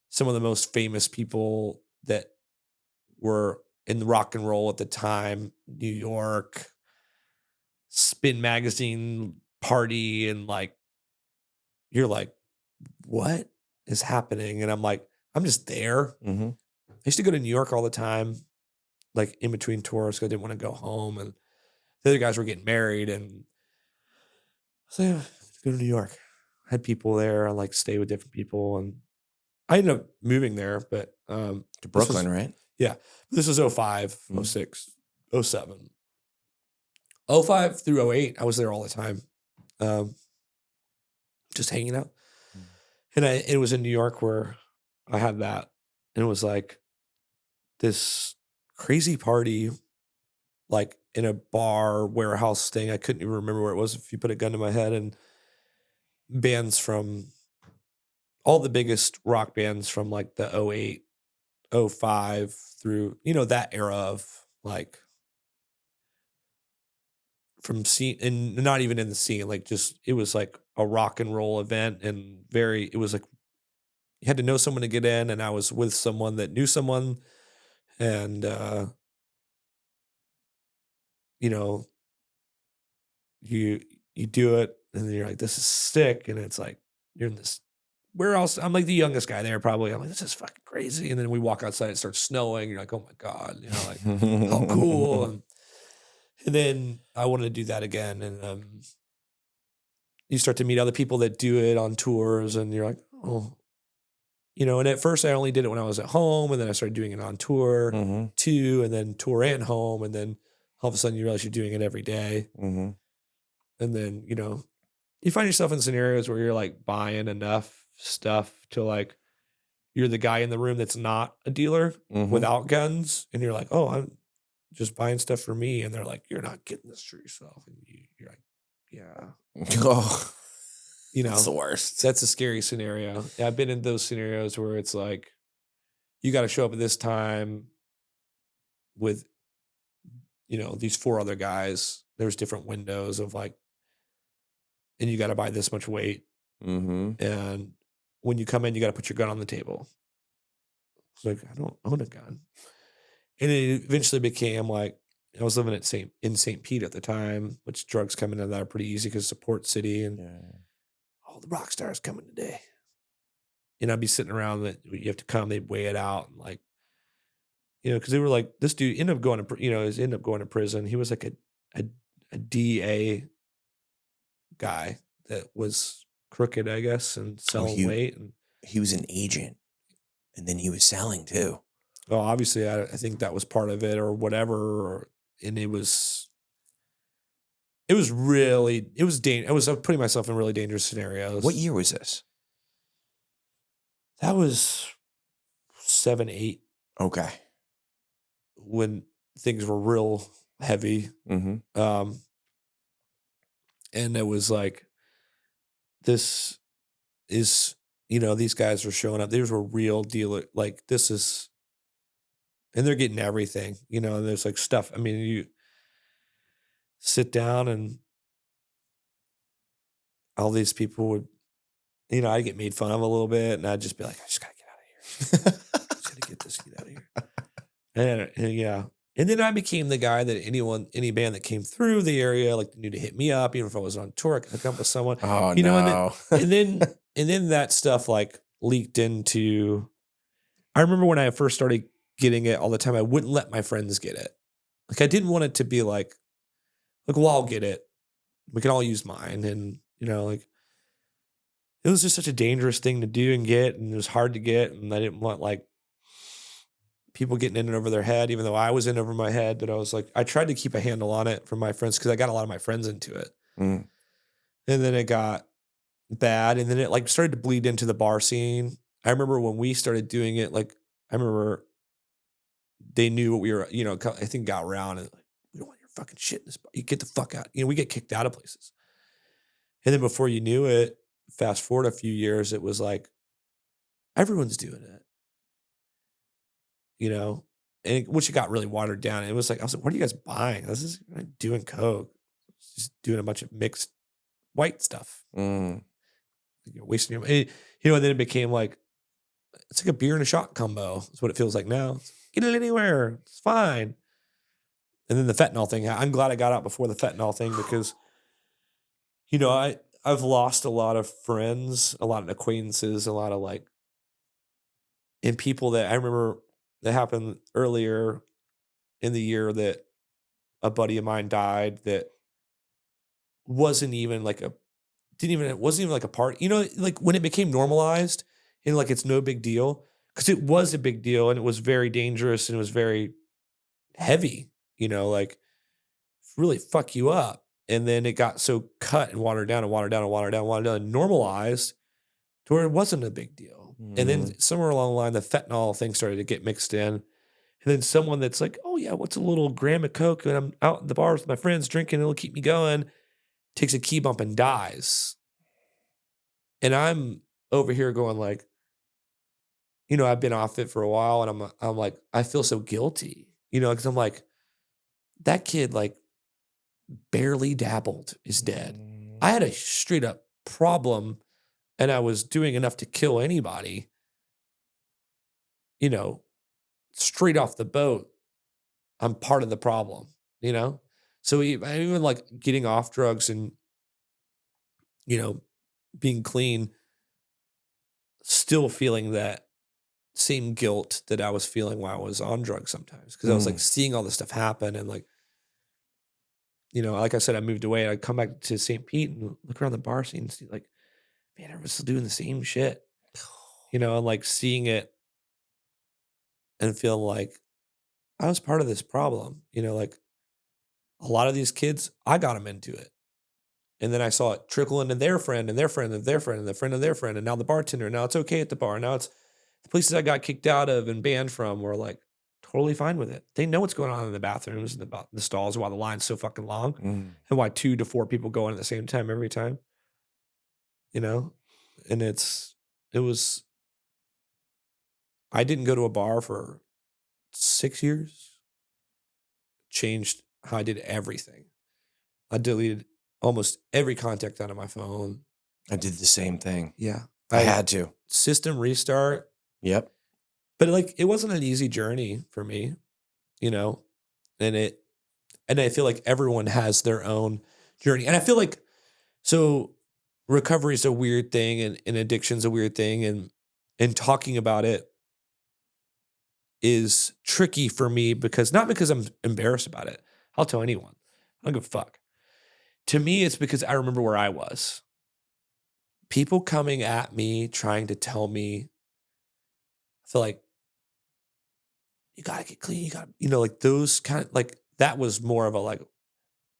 some of the most famous people that were in rock and roll at the time, New York, Spin Magazine party, and you're like, what is happening? And I'm like, I'm just there. Mm-hmm. I used to go to New York all the time, like in between tours, because I didn't want to go home. And the other guys were getting married, and I was like, go to New York. I had people there. I stay with different people, and I ended up moving there, but To Brooklyn, right? yeah, this was 05, 06, 07. 05 through 08, I was there all the time, just hanging out. And it was in New York where I had that, and it was like this crazy party, like in a bar warehouse thing. I couldn't even remember where it was if you put a gun to my head. And bands from all the biggest rock bands from like the 08, 05 through, that era of from scene, and not even in the scene, just, it was like a rock and roll event, and it was like, you had to know someone to get in, and I was with someone that knew someone, and, you do it, and then you're like, this is sick, and it's like, you're in this, where else? I'm like the youngest guy there, probably. I'm like, this is fucking crazy. And then we walk outside, it starts snowing. You're like, oh my God, oh, cool. And then I wanted to do that again. And you start to meet other people that do it on tours, and you're like, oh, and at first I only did it when I was at home, and then I started doing it on tour too, and then tour and home. And then all of a sudden you realize you're doing it every day. Mm-hmm. And then, you find yourself in scenarios where you're buying enough stuff to you're the guy in the room that's not a dealer without guns, and you're like, oh, I'm just buying stuff for me, and they're like, you're not getting this for yourself, and you're like, yeah. Oh, That's the worst. That's a scary scenario. Yeah, I've been in those scenarios where it's like, you got to show up at this time with these 4 other guys. There's different windows of and you got to buy this much weight. And when you come in, you got to put your gun on the table. It's like, I don't own a gun. And it eventually became like, I was living in St. Pete at the time, which drugs coming in that are pretty easy because support city and all the rock stars coming today. And I'd be sitting around that you have to come, they'd weigh it out and like, because they were like, this dude ended up going to prison. He was like a DA guy that was crooked, I guess, and selling weight. And he was an agent, and then he was selling too. Well, obviously, I think that was part of it, or whatever. And it was really, I was putting myself in really dangerous scenarios. What year was this? That was 7, 8. Okay. When things were real heavy. Mm-hmm. And it was like, this is, these guys were showing up. These were real dealer. Like, this is, and they're getting everything, and there's like stuff. I mean, you sit down and all these people would, I'd get made fun of a little bit, and I'd just be like, I just gotta get out of here. I just gotta get out of here. And yeah. And then I became the guy that any band that came through the area, like, knew to hit me up, even if I was on tour, I could hook up with someone. Oh, no. And then that stuff like leaked into, I remember when I first started getting it all the time, I wouldn't let my friends get it. Like, I didn't want it to be like, well, I'll get it. We can all use mine. And, like, it was just such a dangerous thing to do and get, and it was hard to get. And I didn't want like people getting in and over their head, even though I was in over my head. But I was like, I tried to keep a handle on it from my friends because I got a lot of my friends into it. Mm. And then it got bad. And then it like started to bleed into the bar scene. I remember when we started doing it, like, I remember they knew what we were, I think got around and like, we don't want your fucking shit in this bar. You get the fuck out. We get kicked out of places. And then before you knew it, fast forward a few years, it was like, everyone's doing it. And which it got really watered down. It was like, I was like, what are you guys buying? This is doing coke. Just doing a bunch of mixed white stuff. You're wasting your money. And then it became like, it's like a beer and a shot combo. That's what it feels like now. Get it anywhere. It's fine. And then the fentanyl thing. I'm glad I got out before the fentanyl thing because, I've lost a lot of friends, a lot of acquaintances, a lot of like, and people that I remember that happened earlier in the year that a buddy of mine died that wasn't even like it wasn't even like a part, like when it became normalized and like, it's no big deal because it was a big deal and it was very dangerous and it was very heavy, like really fuck you up. And then it got so cut and watered down and normalized to where it wasn't a big deal. And then somewhere along the line, the fentanyl thing started to get mixed in. And then someone that's like, oh yeah, what's a little gram of coke? And I'm out in the bar with my friends drinking, it'll keep me going. Takes a key bump and dies. And I'm over here going like, I've been off it for a while and I'm like, I feel so guilty, because I'm like, that kid like barely dabbled is dead. I had a straight up problem and I was doing enough to kill anybody, straight off the boat. I'm part of the problem, So I even like getting off drugs and, being clean, still feeling that same guilt that I was feeling while I was on drugs sometimes. Cause I was like seeing all this stuff happen and like, like I said, I moved away and I'd come back to St. Pete and look around the bar scene and see like, man, everyone's still doing the same shit, and like seeing it and feeling like I was part of this problem, like a lot of these kids, I got them into it. And then I saw it trickle into their friend and their friend and their friend and the friend of their friend. And now the bartender, now it's okay at the bar. Now it's the places I got kicked out of and banned from were like totally fine with it. They know what's going on in the bathrooms and the stalls, why the line's so fucking long and why 2 to 4 people go in at the same time every time, and I didn't go to a bar for 6 years. Changed how I did everything. I deleted almost every contact out of my phone. I did the same thing. Yeah. I had to. System restart. Yep. But like, it wasn't an easy journey for me. you know, and I feel like everyone has their own journey. And I feel like, so recovery is a weird thing and addiction's a weird thing. And talking about it is tricky for me not because I'm embarrassed about it. I'll tell anyone. I don't give a fuck. To me, it's because I remember where I was. People coming at me, trying to tell me, I feel like, you gotta get clean. You gotta, like those kind of, like, that was more of a, like,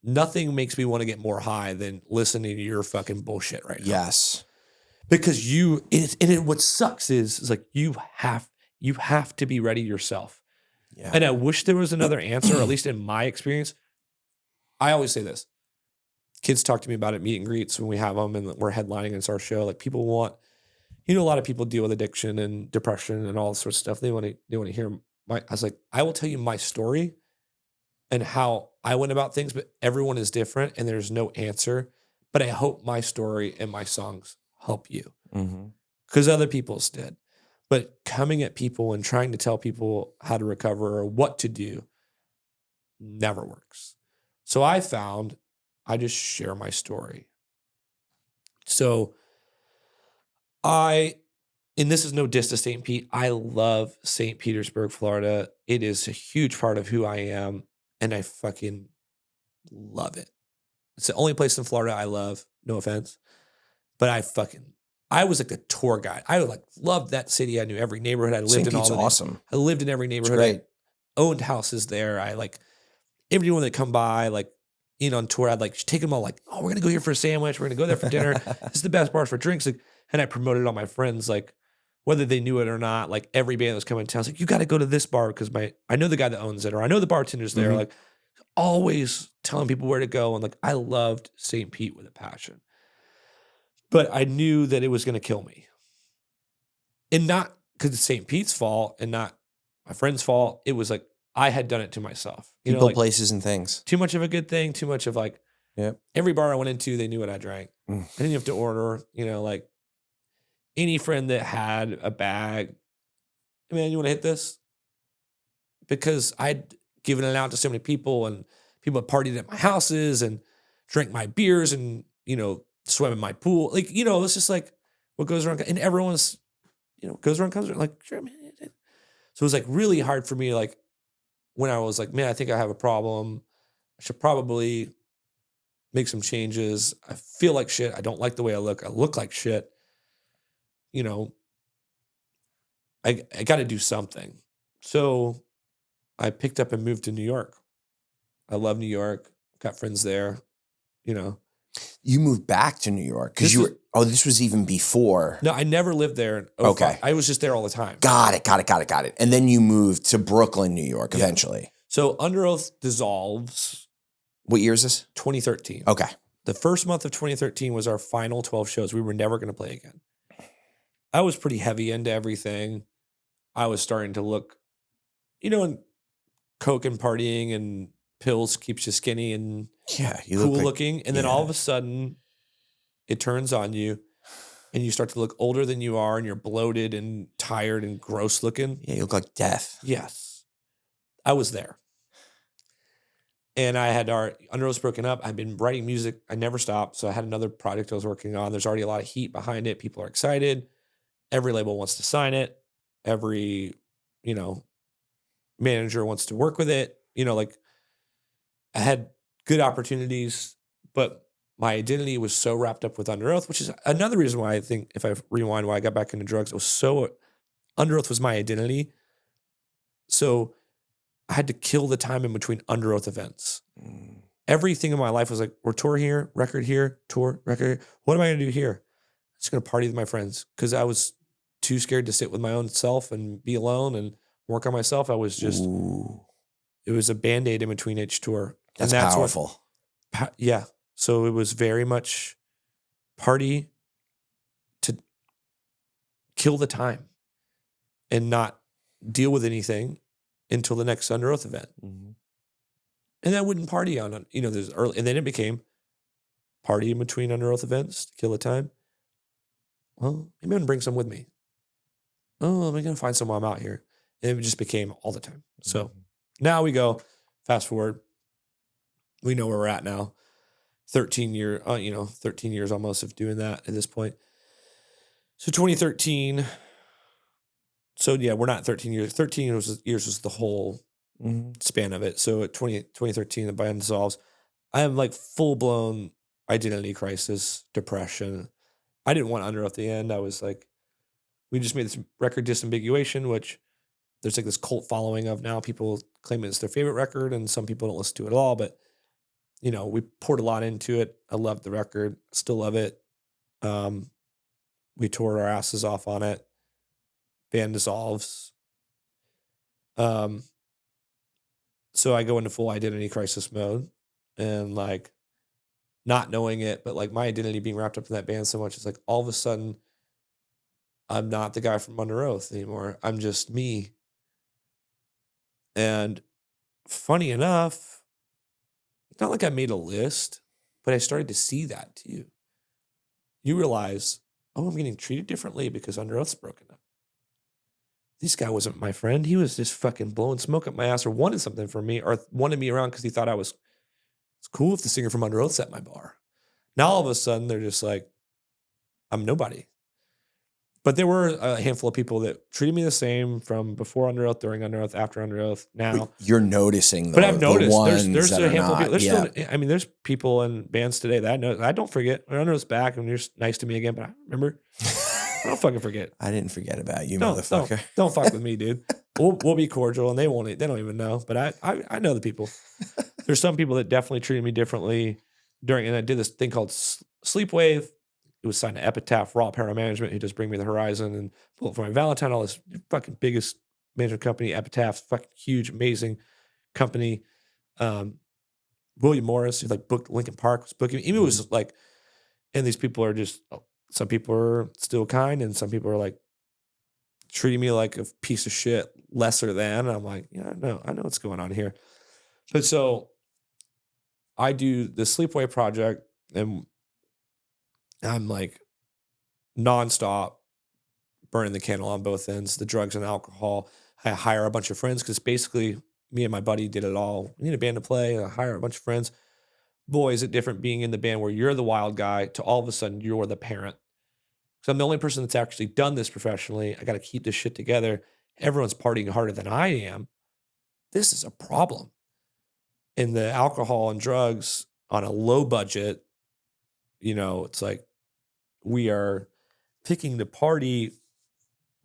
nothing makes me want to get more high than listening to your fucking bullshit right now. Yes. Because what sucks is like, you have to be ready yourself. Yeah. And I wish there was another answer, or at least in my experience. I always say this. Kids talk to me about it, meet and greets when we have them and we're headlining against our show. Like, people want, a lot of people deal with addiction and depression and all this sort of stuff. They want to hear I was like, I will tell you my story and how I went about things, but everyone is different and there's no answer. But I hope my story and my songs help you, because other people's did. But coming at people and trying to tell people how to recover or what to do never works. So I found I just share my story. So and this is no diss to St. Pete. I love St. Petersburg, Florida. It is a huge part of who I am, and I fucking love it. It's the only place in Florida I love. No offense. But I was like the tour guide. I loved that city. I knew every neighborhood. I lived in all of awesome. I lived in every neighborhood. It's great. I owned houses there. I everyone that come by, on tour, I'd take them all oh, we're gonna go here for a sandwich. We're gonna go there for dinner. This is the best bars for drinks. And I promoted all my friends, whether they knew it or not. Every band that was coming to town, I was like, you got to go to this bar because I know the guy that owns it, or I know the bartender's there. Always telling people where to go. And I loved St. Pete with a passion. But I knew that it was going to kill me. And not because it's St. Pete's fault and not my friend's fault. It was I had done it to myself. People, places, and things. Too much of a good thing. Too much of every bar I went into, they knew what I drank. I didn't have to order, any friend that had a bag. Man, you want to hit this? Because I'd given it out to so many people, and people had partied at my houses and drank my beers and, swam in my pool. It's just what goes around. And everyone's, goes around, comes around. Sure, man. So it was really hard for me, when I was man, I think I have a problem. I should probably make some changes. I feel like shit. I don't like the way I look. I look like shit. I got to do something. So I picked up and moved to New York. I love New York. Got friends there, You moved back to New York because this was even before. No, I never lived there. Okay. I was just there all the time. Got it. And then you moved to Brooklyn, New York, eventually. So Underoath dissolves. What year is this? 2013. Okay. The first month of 2013 was our final 12 shows. We were never going to play again. I was pretty heavy into everything. I was starting to look, and coke and partying and pills keeps you skinny and you cool look looking. And then all of a sudden it turns on you and you start to look older than you are and you're bloated and tired and gross looking. Yeah, you look like death. Yes. I was there. And I had our Underoath broken up. I'd been writing music. I never stopped. So I had another project I was working on. There's already a lot of heat behind it. People are excited. Every label wants to sign it. Every, manager wants to work with it. I had good opportunities, but my identity was so wrapped up with Underoath, which is another reason why I think, if I rewind why I got back into drugs, Underoath was my identity. So I had to kill the time in between Underoath events. Everything in my life was we're tour here, record here, tour, record here. What am I going to do here? I'm just going to party with my friends because I was too scared to sit with my own self and be alone and work on myself. I was just, it was a Band-Aid in between each tour. That's powerful. Yeah. So it was very much party to kill the time and not deal with anything until the next Underoath event. And I wouldn't party on, there's early, and then it became party in between Underoath events to kill the time. Well, maybe I'm going to bring some with me. Oh, I'm going to find some while I'm out here. And it just became all the time. So Now we go, fast forward. We know where we're at now. 13 years almost of doing that at this point. So 2013. So yeah, we're not 13 years. 13 years was the whole span of it. So at 2013, the band dissolves. I have like full blown identity crisis, depression. I didn't want Underoath at the end. I was like, we just made this record Disambiguation, which there's like this cult following of now. People claim it's their favorite record, and some people don't listen to it at all. But you know, we poured a lot into it. I loved the record, still love it. We tore our asses off on it. Band dissolves. So I go into full identity crisis mode, and like not knowing it, but like my identity being wrapped up in that band so much, it's like all of a sudden I'm not the guy from Underoath anymore. I'm just me. And funny enough, it's not like I made a list, but I started to see that too. You realize, oh, I'm getting treated differently because Underoath's broken up. This guy wasn't my friend. He was just fucking blowing smoke up my ass or wanted something from me or wanted me around because he thought it's cool if the singer from Underoath's at my bar. Now all of a sudden they're just like, I'm nobody. But there were a handful of people that treated me the same from before Underoath, during Underoath, after Underoath. Now But you're noticing, though, but I've noticed the ones there's that a are handful not. of people. There's people in bands today that I know. I don't forget. When Underoath's back and you're nice to me again, but I remember. I don't fucking forget. I didn't forget about you, Don't motherfucker. don't fuck with me, dude. We'll be cordial, and they won't. They don't even know. But I know the people. There's some people that definitely treated me differently during, and I did this thing called Sleepwave. It was signed to Epitaph, Raw Apparel Management, who just bring me the Horizon and Bullet for My Valentine, all this fucking biggest management company. Epitaph, fucking huge, amazing company. William Morris, who like booked Linkin Park, was booking me. It was like, and these people are just, some people are still kind, and some people are like treating me like a piece of shit, lesser than. And I'm like, yeah, I know what's going on here. But so I do the Sleepaway project, and I'm like nonstop burning the candle on both ends, the drugs and alcohol. I hire a bunch of friends because basically me and my buddy did it all. We need a band to play. I hire a bunch of friends. Boy, is it different being in the band where you're the wild guy to all of a sudden you're the parent. So I'm the only person that's actually done this professionally. I got to keep this shit together. Everyone's partying harder than I am. This is a problem. And the alcohol and drugs on a low budget, you know, it's like we are picking the party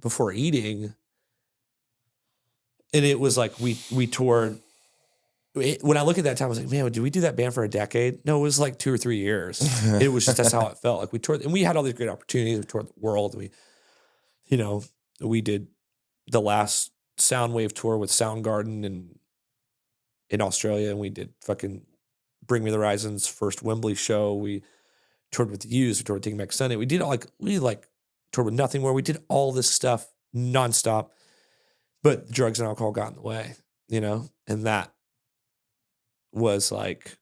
before eating. And it was like we toured. When I look at that time, I was like, man, did we do that band for a decade? No, it was like 2 or 3 years. It was just, that's how it felt. Like we toured, and we had all these great opportunities. We toured the world. We did the last Soundwave tour with Soundgarden in Australia, and we did fucking Bring Me the Horizon's first Wembley show. We toured with the Used. We toured with Taking Back Sunday. We toured with Nothing More. We did all this stuff nonstop, but drugs and alcohol got in the way, you know, and that was like,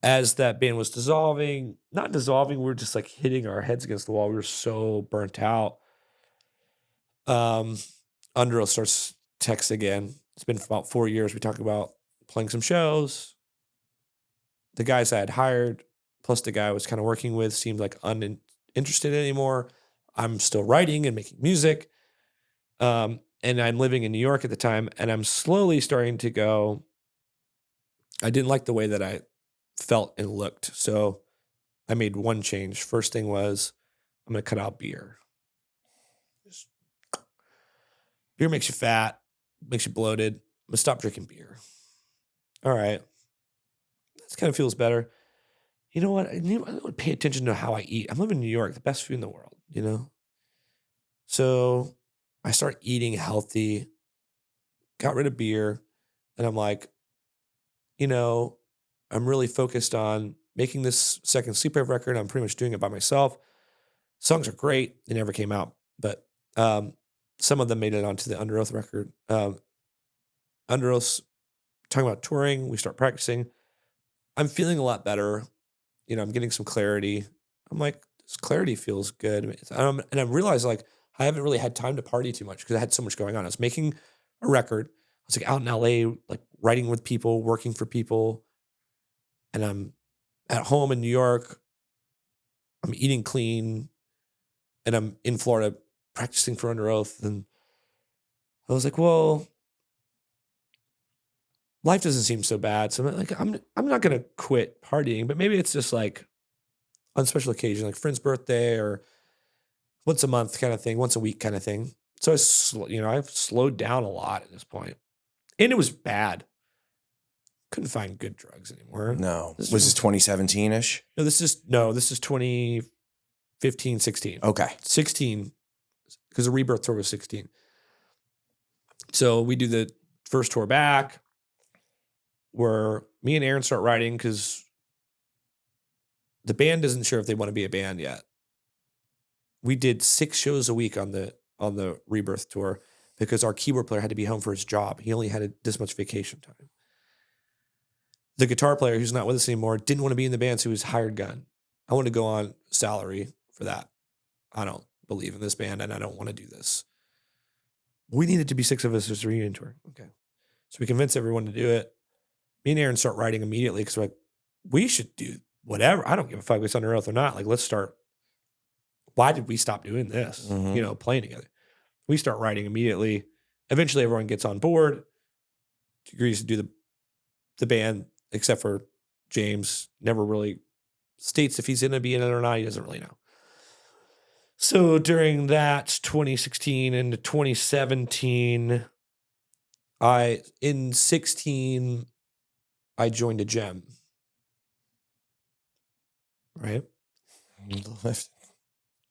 as that band was not dissolving, we were just like hitting our heads against the wall. We were so burnt out. Underoath starts text again. It's been about 4 years. We talk about playing some shows. The guys I had hired, plus the guy I was kind of working with, seemed like uninterested anymore. I'm still writing and making music. And I'm living in New York at the time, and I'm slowly starting to go, I didn't like the way that I felt and looked. So I made one change. First thing was, I'm going to cut out beer. Beer makes you fat, makes you bloated. I'm going to stop drinking beer. All right. This kind of feels better. You know what? I would pay attention to how I eat. I'm living in New York, the best food in the world, you know? So I start eating healthy, got rid of beer, and I'm like, you know, I'm really focused on making this second Sleepwave record. I'm pretty much doing it by myself. Songs are great. They never came out, but some of them made it onto the Underoath record. Underoath's talking about touring. We start practicing. I'm feeling a lot better. You know, I'm getting some clarity. I'm like, this clarity feels good. And I realized like I haven't really had time to party too much because I had so much going on. I was making a record. was like out in LA, like writing with people, working for people. And I'm at home in New York. I'm eating clean. And I'm in Florida practicing for Underoath. And I was like, well, life doesn't seem so bad. So I'm not going to quit partying, but maybe it's just like on special occasion, like friend's birthday or once a month kind of thing, once a week kind of thing. So I've slowed down a lot at this point. And it was bad. Couldn't find good drugs anymore. No. Was this 2017-ish? No, this is 2015, 16. Okay. 16, because the Rebirth tour was 16. So we do the first tour back where me and Aaron start writing because the band isn't sure if they want to be a band yet. We did 6 shows a week on the Rebirth tour because our keyboard player had to be home for his job. He only had this much vacation time. The guitar player, who's not with us anymore, didn't want to be in the band, so he was hired gun. I want to go on salary for that. I don't believe in this band, and I don't want to do this. We needed to be 6 of us as a reunion tour. Okay. So we convinced everyone to do it. Me and Aaron start writing immediately because we're like, we should do whatever. I don't give a fuck if it's Underoath or not. Like, let's start. Why did we stop doing this? Mm-hmm. Playing together. We start writing immediately. Eventually, everyone gets on board, agrees to do the band, except for James. Never really states if he's going to be in it or not. He doesn't really know. So during that 2016 into 2017, in 16, I joined a gym. Right?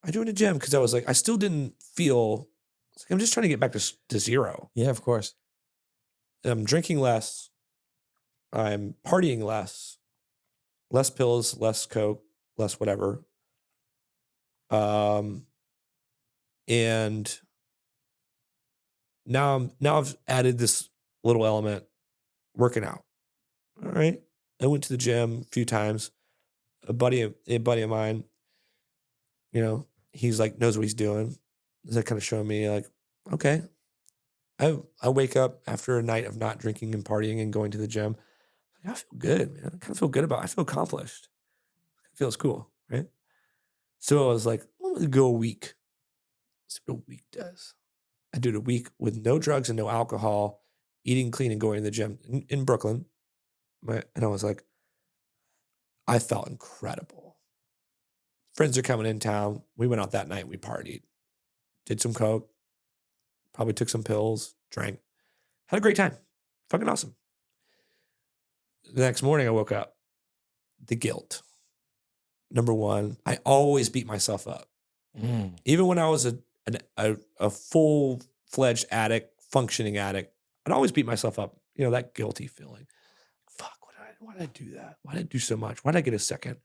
I joined a gym because I was like, I still didn't feel, I'm just trying to get back to zero. Yeah, of course. And I'm drinking less. I'm partying less pills, less coke, less whatever. And now I've added this little element, working out. All right. I went to the gym a few times. A buddy of mine, he's like, knows what he's doing. He's like kind of showing me like, okay. I wake up after a night of not drinking and partying and going to the gym. I feel good, man. I kind of feel good I feel accomplished. It feels cool, right? So I was like, I'm going to go a week. See what a week does. I did a week with no drugs and no alcohol, eating clean and going to the gym in Brooklyn. And I was like, I felt incredible. Friends are coming in town. We went out that night. We partied. Did some coke. Probably took some pills. Drank. Had a great time. Fucking awesome. The next morning I woke up. The guilt. Number one, I always beat myself up. Even when I was a full-fledged addict, functioning addict, I'd always beat myself up. That guilty feeling. Fuck, why did I do that? Why did I do so much? Why did I get a second?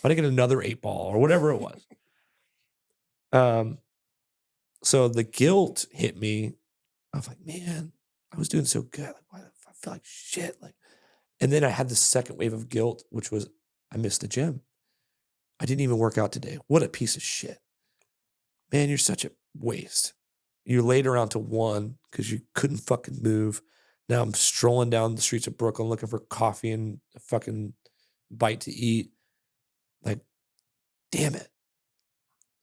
Why did I get another 8-ball or whatever it was? So the guilt hit me. I was like, man, I was doing so good. Like, why? I feel like shit. And then I had the second wave of guilt, which was I missed the gym. I didn't even work out today. What a piece of shit. Man, you're such a waste. You laid around to 1 because you couldn't fucking move. Now I'm strolling down the streets of Brooklyn looking for coffee and a fucking bite to eat. Like, damn it.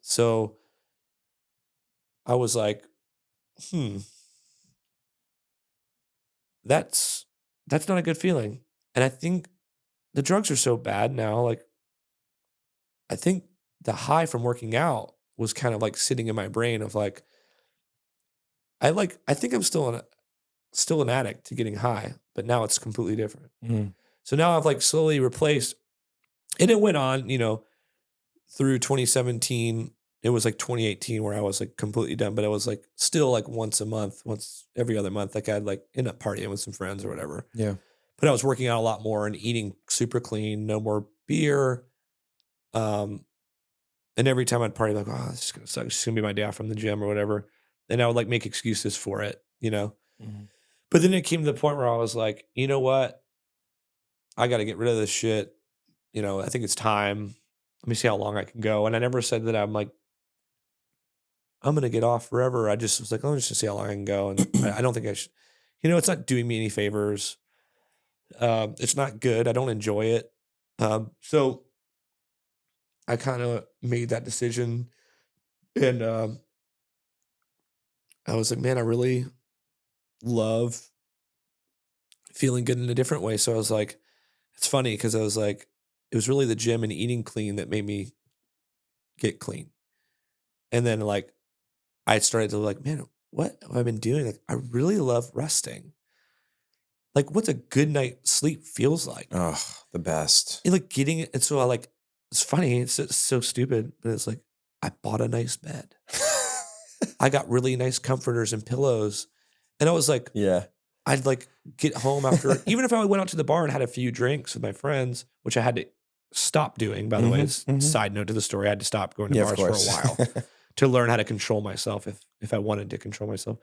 So I was like, that's not a good feeling. And I think the drugs are so bad now. Like, I think the high from working out was kind of like sitting in my brain of like, I think I'm still an addict to getting high, but now it's completely different. So now I've like slowly replaced, and it went on, through 2017. It was like 2018 where I was like completely done, but I was like still like once every other month. Like I'd like end up partying with some friends or whatever. Yeah. But I was working out a lot more and eating super clean, no more beer. And every time I'd party, like, oh, this is gonna suck. It's gonna be my day off from the gym or whatever. And I would like make excuses for it, But then it came to the point where I was like, you know what? I got to get rid of this shit. I think it's time. Let me see how long I can go. And I never said that I'm going to get off forever. I just was like, I'm just going to see how long I can go. And I don't think I should. it's not doing me any favors. It's not good. I don't enjoy it. So I kind of made that decision, and I was like, man, I really love feeling good in a different way. So I was like, it's funny because I was like, it was really the gym and eating clean that made me get clean. And then like, I started to like, man, what have I been doing? Like, I really love resting. Like, what's a good night sleep feels like. Oh, the best. And like getting it. And so I like, it's funny. It's so stupid, but it's like, I bought a nice bed. I got really nice comforters and pillows. And I was like, Yeah. I'd like get home after, even if I went out to the bar and had a few drinks with my friends, which I had to stop doing, by the way. Side note to the story, I had to stop going to bars for a while to learn how to control myself if I wanted to control myself.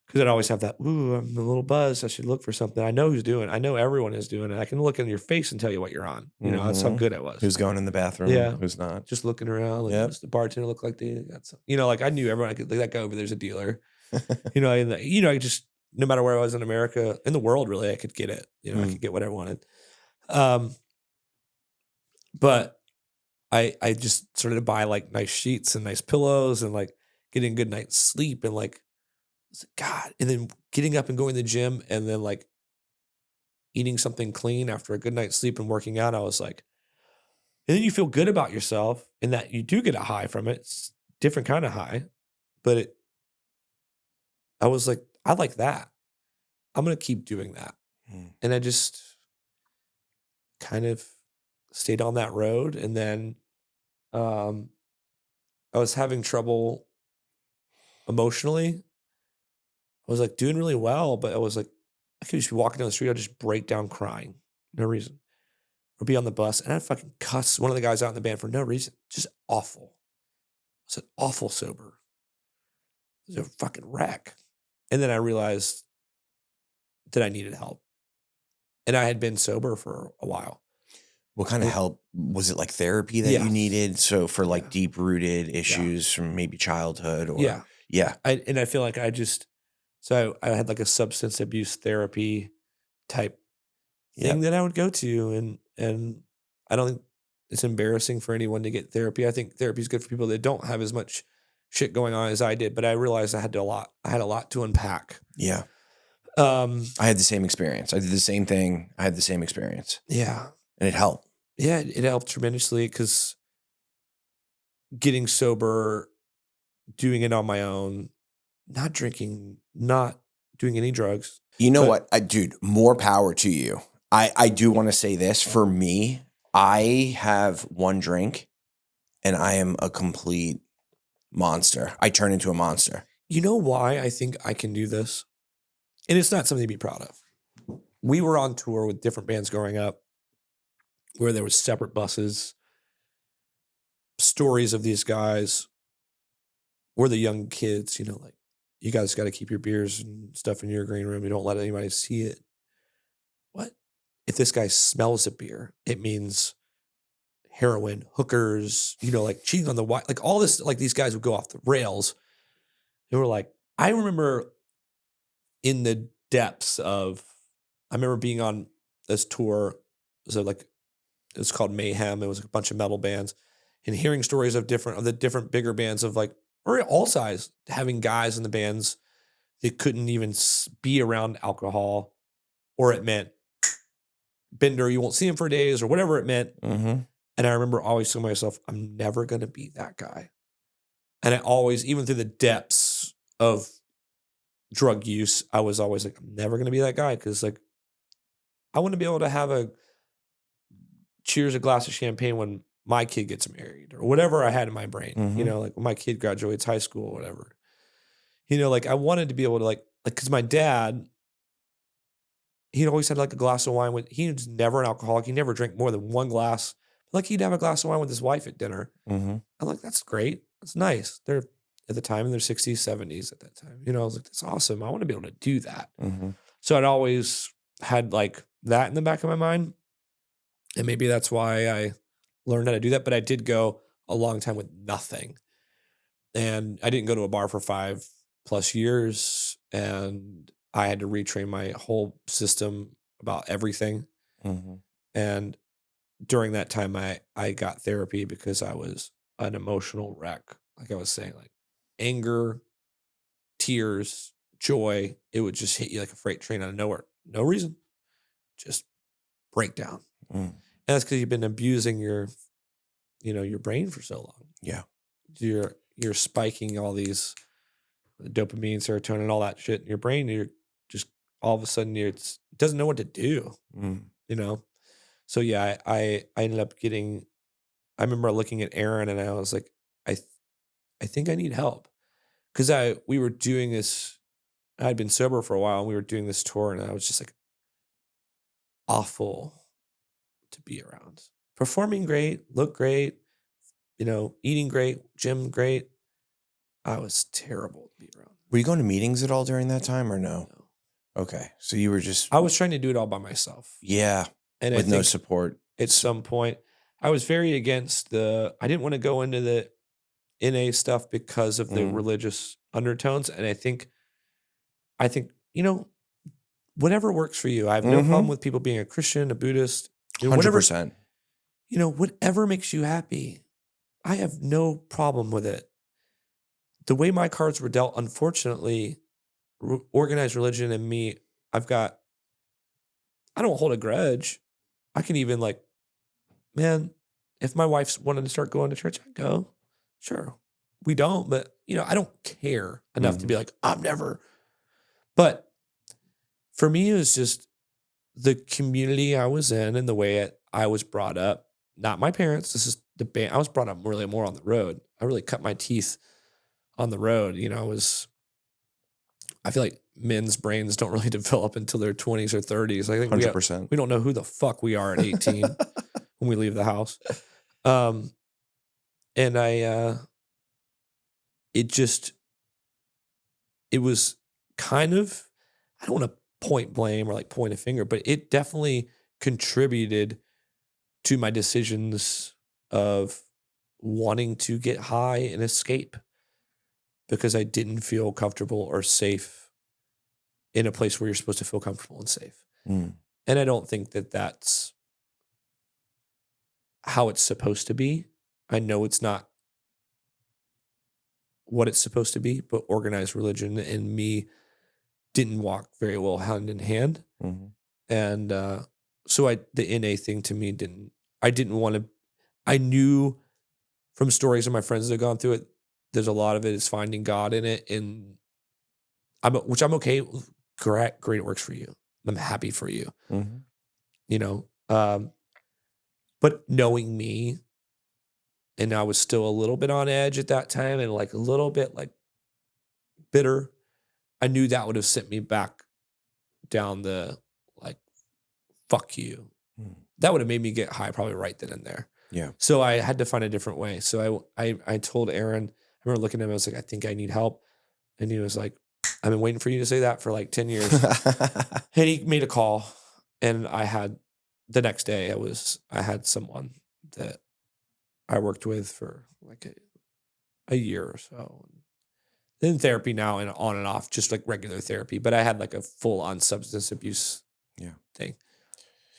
Because I'd always have that, ooh, I'm a little buzzed. I should look for something. I know who's doing it. I know everyone is doing it. I can look in your face and tell you what you're on. That's how good I was. Who's going in the bathroom? Yeah. Who's not? Just looking around. Like, does the bartender look like they got something? Like I knew everyone. I could, like, that guy over there's a dealer. I just, no matter where I was in America, in the world, really, I could get it. I could get what I wanted. But I just started to buy like nice sheets and nice pillows and like getting a good night's sleep and like, God, and then getting up and going to the gym and then like eating something clean after a good night's sleep and working out. I was like, and then you feel good about yourself and that you do get a high from it. It's a different kind of high, but I was like, I like that. I'm going to keep doing that. And I just kind of stayed on that road. And then I was having trouble emotionally. I was like doing really well, but I was like, I could just be walking down the street. I'd just break down crying. No reason. Or be on the bus and I'd fucking cuss one of the guys out in the band for no reason. Just awful. I was awful sober. It was a fucking wreck. And then I realized that I needed help. And I had been sober for a while. What kind of help? Was it like therapy that you needed? So for like deep rooted issues from maybe childhood or yeah. I feel like I had like a substance abuse therapy type thing that I would go to. And I don't think it's embarrassing for anyone to get therapy. I think therapy is good for people that don't have as much shit going on as I did, but I realized I had a lot to unpack. Yeah. I had the same experience. I did the same thing. I had the same experience. Yeah. And it helped. Yeah, it helped tremendously because getting sober, doing it on my own, not drinking, not doing any drugs. You know what? Dude, more power to you. I do want to say this. For me, I have one drink and I am a complete monster. I turn into a monster. You know why I think I can do this? And it's not something to be proud of. We were on tour with different bands growing up where there was separate buses, stories of these guys. We're the young kids, like, you guys got to keep your beers and stuff in your green room. You don't let anybody see it. What? If this guy smells a beer, it means heroin, hookers, like cheating on the wife, like all this, like these guys would go off the rails. They were like, I remember in the depths of, I remember being on this tour. So like, it's called Mayhem. It was a bunch of metal bands and hearing stories of the different bigger bands of like, or all size, having guys in the bands that couldn't even be around alcohol, or it meant bender, you won't see him for days, or whatever it meant. Mm-hmm. And I remember always telling myself, I'm never going to be that guy. And I always, even through the depths of drug use, I was always like, I'm never going to be that guy. Because like, I want to be able to cheers a glass of champagne when my kid gets married or whatever I had in my brain, like when my kid graduates high school or whatever, like I wanted to be able to like, cause my dad, he'd always had like a glass of wine he was never an alcoholic. He never drank more than one glass. Like he'd have a glass of wine with his wife at dinner. Mm-hmm. I'm like, that's great. That's nice. They're at the time in their 60s, 70s at that time. I was like, that's awesome. I want to be able to do that. Mm-hmm. So I'd always had like that in the back of my mind. And maybe that's why I learned how to do that. But I did go a long time with nothing. And I didn't go to a bar for 5+ years. And I had to retrain my whole system about everything. Mhm. And during that time, I got therapy because I was an emotional wreck. Like I was saying, like anger, tears, joy, it would just hit you like a freight train out of nowhere. No reason. Just breakdown. Mm. And that's because you've been abusing your brain for so long. Yeah. You're spiking all these dopamine, serotonin, all that shit in your brain. You're just all of a sudden it doesn't know what to do, Mm. So yeah, I ended up getting. I remember looking at Aaron and I was like, I think I need help because we were doing this. I had been sober for a while and we were doing this tour and I was just like awful to be around. Performing great, look great, eating great, gym great. I was terrible to be around. Were you going to meetings at all during that time or no? No. Okay. So you were just, I was trying to do it all by myself. yeah, And with I no think support. at some point, I was very against I didn't want to go into the NA stuff because of the Mm. religious undertones. And I think, whatever works for you. I have no problem with people being a Christian, a Buddhist, 100%. whatever makes you happy. I have no problem with it. The way my cards were dealt, unfortunately, organized religion and me, I don't hold a grudge. I can even man, if my wife's wanted to start going to church, I'd go. Sure. We don't, but I don't care enough to be like, I'm never. But for me, it was just the community I was in and the way I was brought up. Not my parents. This is the band. I was brought up really more on the road. I really cut my teeth on the road. I feel like men's brains don't really develop until their 20s or 30s. I think 100%. we don't know who the fuck we are at 18 when we leave the house. And it was kind of, I don't want to point blame or point a finger, but it definitely contributed to my decisions of wanting to get high and escape because I didn't feel comfortable or safe in a place where you're supposed to feel comfortable and safe. Mm. And I don't think that that's how it's supposed to be. I know it's not what it's supposed to be, but organized religion and me didn't walk very well hand in hand. Mm-hmm. And so the NA thing to me I didn't want to, I knew from stories of my friends that have gone through it, there's a lot of it is finding God in it. And which I'm okay. Great, it works for you. I'm happy for you. Mm-hmm. But knowing me, and I was still a little bit on edge at that time and a little bit bitter, I knew that would have sent me back down the fuck you. Mm. That would have made me get high probably right then and there. Yeah. So I had to find a different way. So I told Aaron, I remember looking at him, I was like, I think I need help. And he was like, I've been waiting for you to say that for 10 years. And he made a call. And the next day I had someone that I worked with for a year or so. In therapy now and on and off, just regular therapy. But I had a full on substance abuse thing.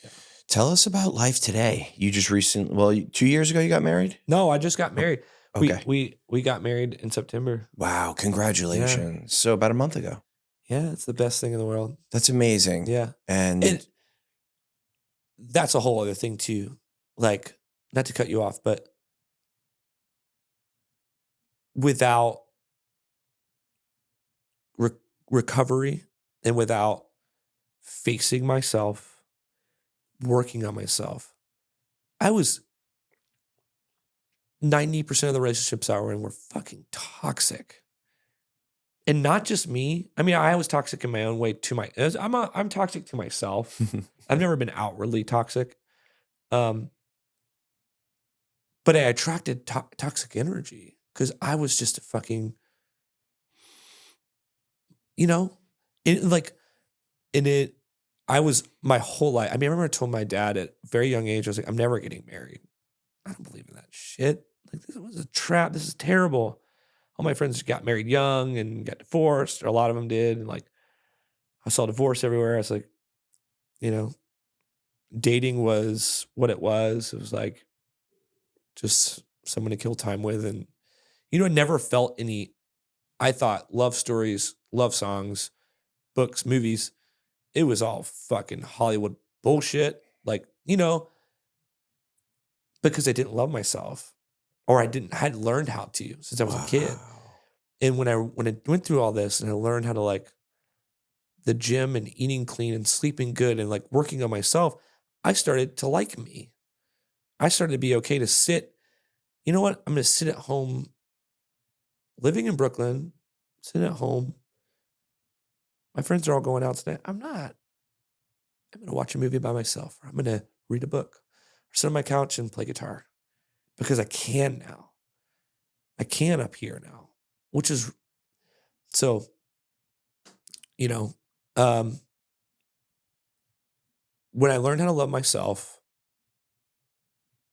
Yeah. Tell us about life today. You just 2 years ago you got married? No, I just got married. Okay. We got married in September. Wow, congratulations. Yeah. So about a month ago. Yeah, it's the best thing in the world. That's amazing. Yeah. And that's a whole other thing too. Not to cut you off, but without recovery and without facing myself, working on myself, I was 90% of the relationships I were in were fucking toxic. And not just me. I mean, I was toxic in my own way I'm toxic to myself. I've never been outwardly toxic. But I attracted toxic energy because I was just a fucking, I was my whole life. I remember I told my dad at a very young age, I was like, I'm never getting married. I don't believe in that shit. This was a trap. This is terrible. All my friends got married young and got divorced, or a lot of them did. And I saw divorce everywhere. I was like, you know, dating was what it was. It was like just someone to kill time with. And, you know, I never felt any, I thought love stories, love songs, books, movies, it was all fucking Hollywood bullshit. Like, you know, because I didn't love myself or I hadn't learned how to since I was a kid. And when I went through all this and I learned how to like the gym and eating clean and sleeping good and like working on myself, I started to like me. I started to be okay to sit. You know what? I'm going to sit at home, living in Brooklyn, sit at home. My friends are all going out today. I'm not. I'm going to watch a movie by myself. Or I'm going to read a book or sit on my couch and play guitar because I can now. I can up here now, which is so, you know, when I learned how to love myself,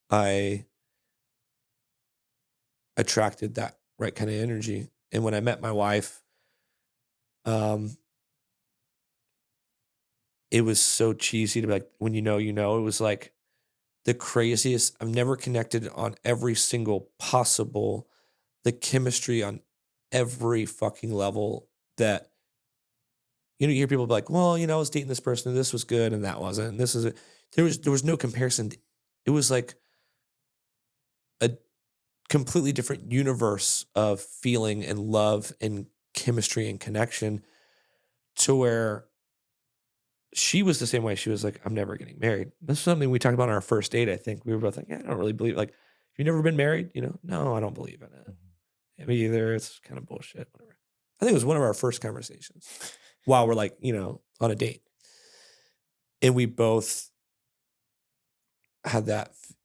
I attracted that right kind of energy. And when I met my wife, it was so cheesy to be like, when you know, it was like the craziest. I've never connected on every single possible, the chemistry on every fucking level that, you know, you hear people be like, well, you know, I was dating this person and this was good and that wasn't. And this is it. There was no comparison. It was like a completely different universe of feeling and love and chemistry and connection to where she was the same way. She was like, I'm never getting married. This is something we talked about on our first date. I think we were both like, yeah, I don't really believe, like, have you never been married? You know, no, I don't believe in it. Yeah, me either. It's kind of bullshit, whatever. I think it was one of our first conversations while we're like, you know, on a date. And we both had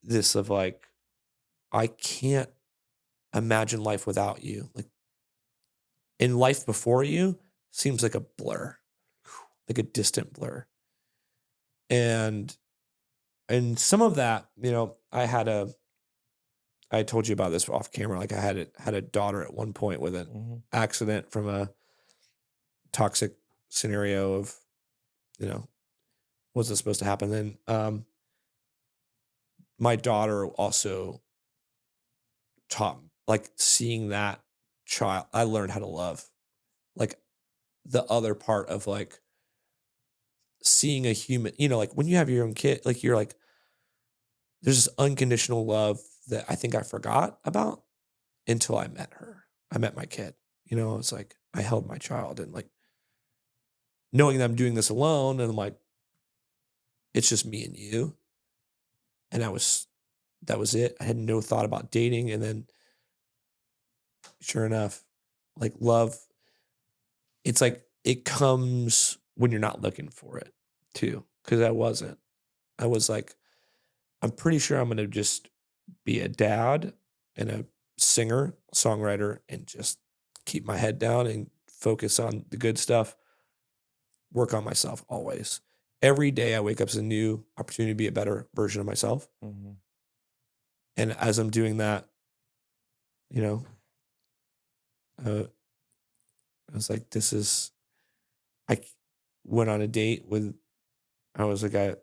this of like, I can't imagine life without you. Like, in life before you seems like a blur, like a distant blur. And some of that, you know, I told you about this off camera. Like I had a daughter at one point with an accident from a toxic scenario of, you know, wasn't supposed to happen. Then my daughter also taught, like, seeing that child, I learned how to love, like, the other part of like seeing a human, you know, like when you have your own kid, like you're like, there's this unconditional love that I think I forgot about until I met her. I met my kid. You know, it's like I held my child and like knowing that I'm doing this alone and I'm like, it's just me and you. And that was it. I had no thought about dating. And then sure enough, like love, it's like it comes when you're not looking for it too. Cause I wasn't. I was like, I'm pretty sure I'm going to just be a dad and a singer, songwriter, and just keep my head down and focus on the good stuff, work on myself always. Every day I wake up as a new opportunity to be a better version of myself. Mm-hmm. And as I'm doing that, you know, I was like, I went on a date with, I was like,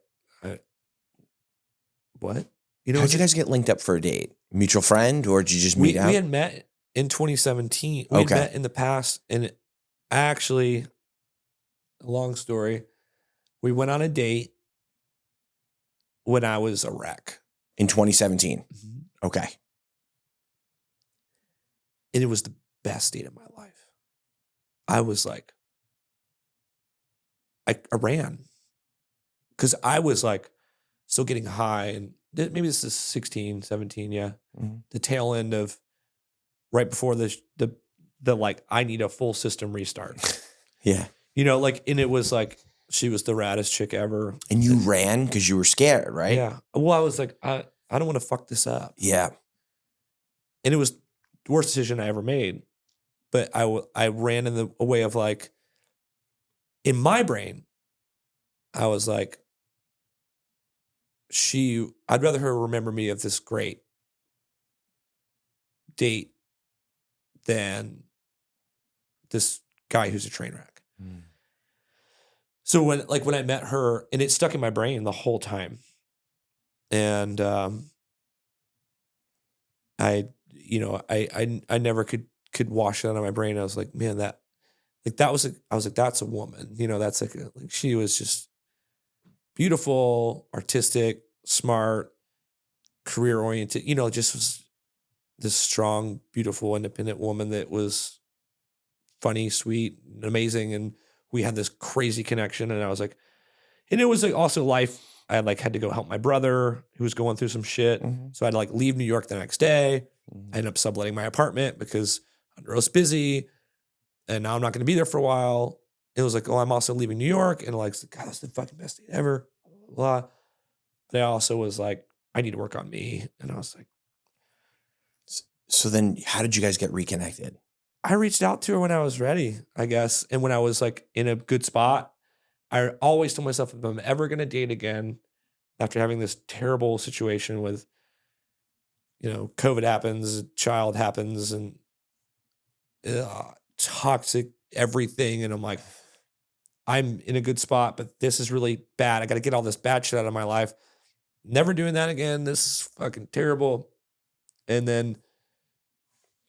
what? You know, how'd you guys get linked up for a date? Mutual friend, or did you just meet out? We had met in 2017. We had met in the past, and actually, a long story, we went on a date when I was a wreck. In 2017? Mm-hmm. Okay. And it was the best date of my life. I was like, I ran. Because I was like, still getting high, and maybe this is 16, 17, yeah. Mm-hmm. The tail end of right before the like, I need a full system restart. Yeah. You know, like, and it was like, she was the raddest chick ever. And you ran because you were scared, right? Yeah. Well, I was like, I don't want to fuck this up. Yeah. And it was the worst decision I ever made. But I ran in a way of like, in my brain, I was like, I'd rather her remember me of this great date than this guy who's a train wreck. Mm. So when I met her, and it stuck in my brain the whole time. And I never could wash it out of my brain. I was like, man, I was like, that's a woman. That's like she was just beautiful, artistic, smart, career oriented, just was this strong, beautiful, independent woman that was funny, sweet, amazing. And we had this crazy connection. And I was like, and it was like also life. I had to go help my brother who was going through some shit. Mm-hmm. So I had to leave New York the next day. Mm-hmm. I ended up subletting my apartment because Underoath's busy. And now I'm not going to be there for a while. It was like, oh, I'm also leaving New York. And God, that's the fucking best date ever. Blah, blah, blah. But I also was like, I need to work on me. And I was like, so then how did you guys get reconnected? I reached out to her when I was ready, I guess. And when I was in a good spot. I always told myself, if I'm ever going to date again, after having this terrible situation with, COVID happens, child happens, and toxic everything. And I'm like, I'm in a good spot, but this is really bad. I got to get all this bad shit out of my life. Never doing that again. This is fucking terrible. And then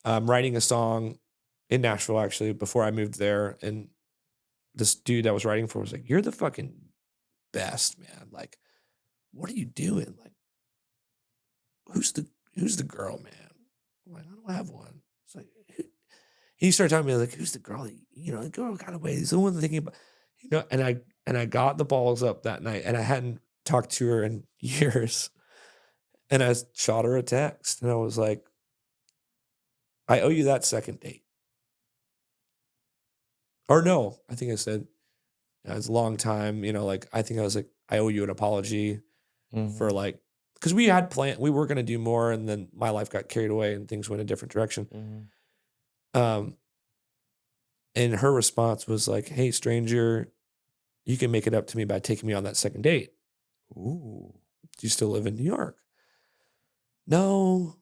I'm writing a song in Nashville, actually, before I moved there. And this dude I was writing for was like, you're the fucking best, man. Like, what are you doing? Like, who's the girl, man? I'm like, I don't have one. It's like, he started talking to me like, who's the girl that, the girl got away. He's the one thinking about, and I got the balls up that night, and I hadn't talked to her in years. And I shot her a text, and I was like, I owe you that second date. Or no, I think I said, it's a long time, I think I was like, I owe you an apology for because we had planned, we were going to do more, and then my life got carried away and things went a different direction. And her response was like, hey, stranger, you can make it up to me by taking me on that second date. Ooh. Do you still live in New York? No.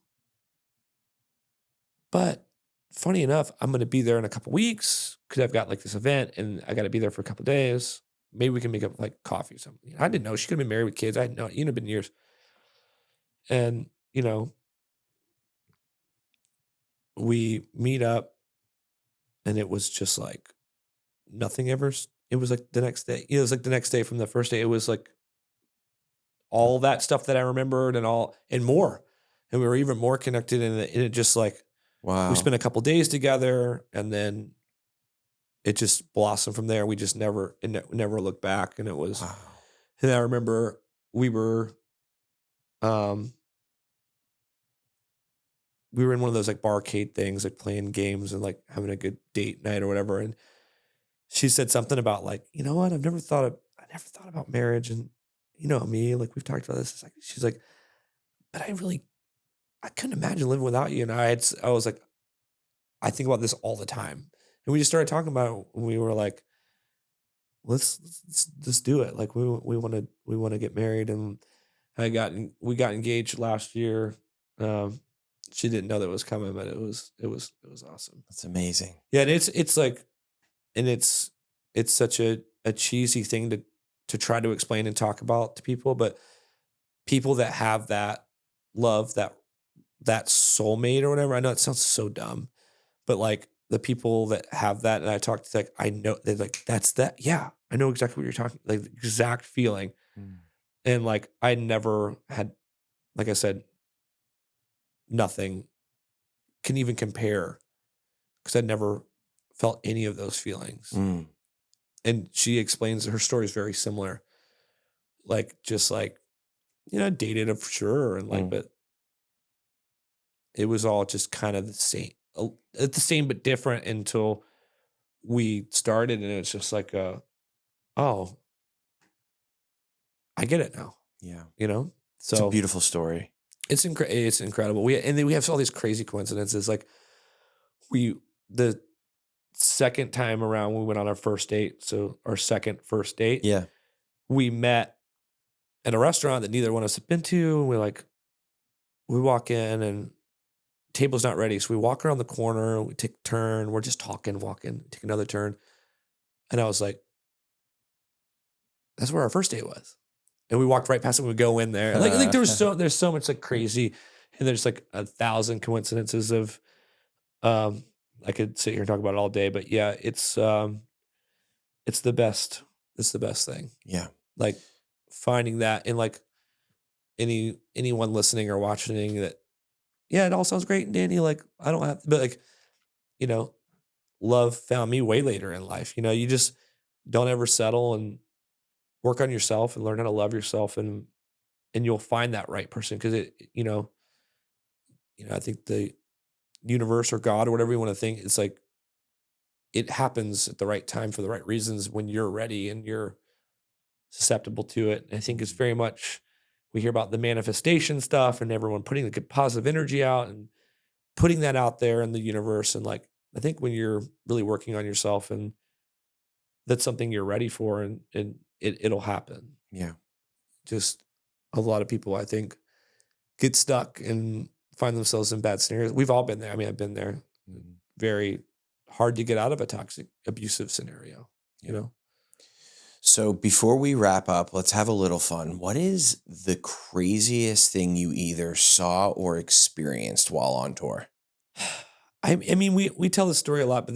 But funny enough, I'm going to be there in a couple weeks because I've got this event and I got to be there for a couple days. Maybe we can make up coffee or something. I didn't know. She could have been married with kids. I didn't know. It's been years. And, we meet up and it was just nothing ever. It was the next day. It was the next day from the first day. It was all that stuff that I remembered and more. And we were even more connected. And it just wow. We spent a couple days together and then it just blossomed from there. We just never looked back. And it was, wow. And I remember we were in one of those barcade things, playing games and having a good date night or whatever. And she said something about you know what? I never thought about marriage, and me, we've talked about this. She's like, but I couldn't imagine living without you. And I was like, I think about this all the time. And we just started talking about it when we were like, let's do it. We want to get married. And we got engaged last year. She didn't know that it was coming, but it was awesome. That's amazing. Yeah. And it's such a cheesy thing to try to explain and talk about to people, but people that have that love, that soulmate or whatever, I know it sounds so dumb, but the people that have that, and I talk to I know they're that's that. Yeah. I know exactly what you're talking, the exact feeling. And I never had, like I said, nothing can even compare because I never felt any of those feelings. And she explains her story is very similar. Dated for sure. And but it was all just kind of the same, but different until we started. And it's just oh, I get it now. Yeah. So it's a beautiful story. It's incredible. And then we have all these crazy coincidences. The second time around, we went on our first date. So our second first date. Yeah. We met at a restaurant that neither one of us had been to. And we walk in and table's not ready. So we walk around the corner, we take a turn. We're just talking, walking, take another turn. And I was like, that's where our first date was. And we walked right past it when we go in there. Like there's so much like crazy, and there's like 1,000 coincidences of I could sit here and talk about it all day, but yeah, it's the best. It's the best thing. Yeah. Like finding that, and like anyone listening or watching that, yeah, it all sounds great, Danny. Like I don't have, but like, you know, love found me way later in life. You know, you just don't ever settle and work on yourself and learn how to love yourself, and you'll find that right person. Cause it, I think the universe or God or whatever you want to think, it's like, it happens at the right time for the right reasons when you're ready and you're susceptible to it. And I think it's very much, we hear about the manifestation stuff and everyone putting the good positive energy out and putting that out there in the universe. And like, I think when you're really working on yourself, and that's something you're ready for, and it'll happen. Yeah. Just a lot of people, I think, get stuck and find themselves in bad scenarios. We've all been there. I mean, I've been there. Very hard to get out of a toxic, abusive scenario, you know? So before we wrap up, let's have a little fun. What is the craziest thing you either saw or experienced while on tour? I mean, we tell this story a lot, but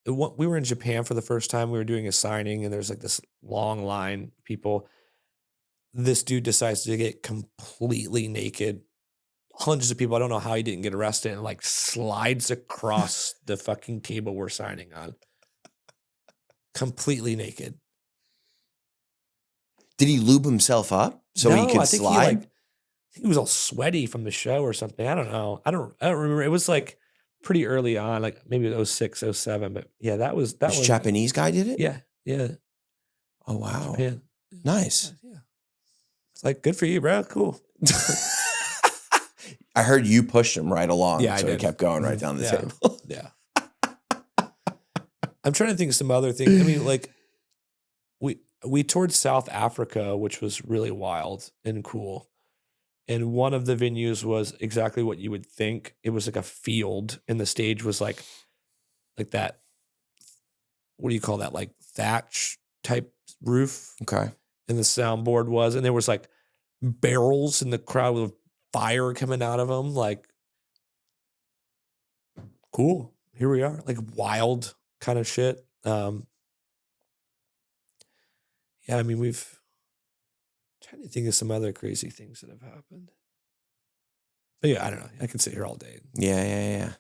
we were in Japan for the first time. We were doing a signing, and there's like this long line of people. This dude decides to get completely naked. Hundreds of people. I don't know how he didn't get arrested, and like slides across the fucking table we're signing on. Completely naked. Did he lube himself up so he could slide? He was all sweaty from the show or something. I don't know. I don't remember. It was like pretty early on, like maybe 06, 07. But yeah, that was This Japanese guy did it? Yeah. Yeah. Oh, wow. Japan. Nice. Yeah. It's like, good for you, bro. Cool. I heard you pushed him right along. Yeah, so I he did. kept going right down the table. Yeah. I'm trying to think of some other things. I mean, like we toured South Africa, which was really wild and cool. And one of the venues was exactly what you would think. It was like a field, and the stage was like that. What do you call that? Like thatch type roof. Okay. And the soundboard was, and there was like barrels in the crowd with fire coming out of them. Like, cool. Here we are. Like wild kind of shit. Yeah, I mean, trying to think of some other crazy things that have happened. But yeah, I don't know. I could sit here all day. Yeah.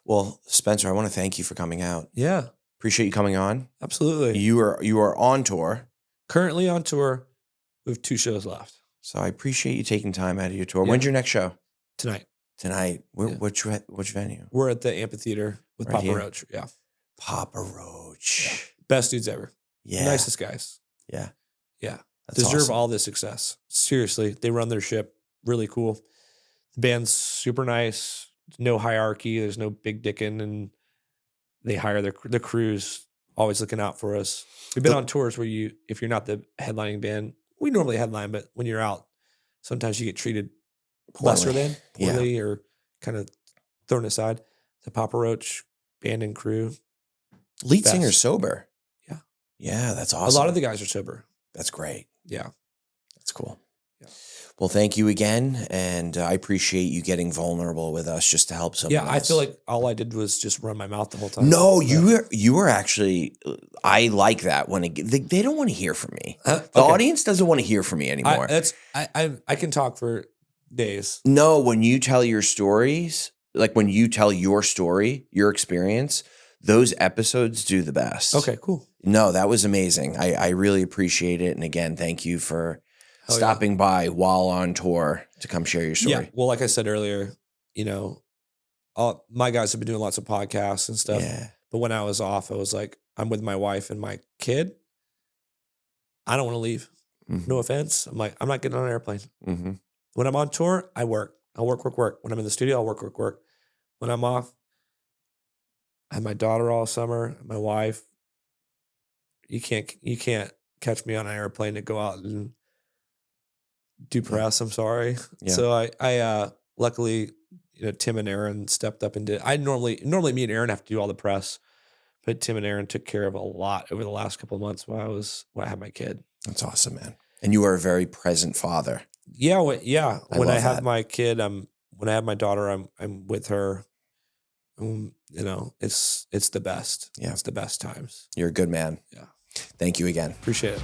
Well, Spencer, I want to thank you for coming out. Yeah. Appreciate you coming on. Absolutely. You are on tour. Currently on tour. We have 2 shows left. So I appreciate you taking time out of your tour. Yeah. When's your next show? Tonight. Which venue? We're at the amphitheater with Right Papa here? Roach. Yeah. Papa Roach. Yeah. Best dudes ever. Yeah. Nicest guys. Yeah. Yeah. That's Deserve awesome. all this success. Seriously. They run their ship really cool. The band's super nice. No hierarchy. There's no big dickin', and they hire the crews, always looking out for us. We've been on tours where if you're not the headlining band, we normally headline, but when you're out, sometimes you get treated lesser than, poorly, or kind of thrown aside. The Papa Roach band and crew. Lead singer sober. Yeah. Yeah, that's awesome. A lot of the guys are sober. That's great. Yeah. That's cool. Yeah. Well, thank you again. And I appreciate you getting vulnerable with us just to help someone else. I feel like all I did was just run my mouth the whole time. No, you were actually, I like that when they don't want to hear from me. The audience doesn't want to hear from me anymore. I can talk for days. No, when you tell your stories, like when you tell your story, your experience, those episodes do the best. Okay, cool. No, that was amazing. I really appreciate it. And again, thank you for stopping by while on tour to come share your story. Yeah. Well, like I said earlier, my guys have been doing lots of podcasts and stuff. Yeah. But when I was off, I was like, I'm with my wife and my kid. I don't want to leave. Mm-hmm. No offense. I'm like, I'm not getting on an airplane. Mm-hmm. When I'm on tour, I work. I'll work. When I'm in the studio, I'll work. When I'm off, I have my daughter all summer, my wife. You can't catch me on an airplane to go out and do press. I'm sorry. Yeah. So I luckily, Tim and Aaron stepped up and did. I normally me and Aaron have to do all the press, but Tim and Aaron took care of a lot over the last couple of months while I had my kid. That's awesome, man. And you are a very present father. Yeah. When I have that. my kid, when I have my daughter, I'm with her. You know, it's the best. Yeah. It's the best times. You're a good man. Yeah. Thank you again. Appreciate it.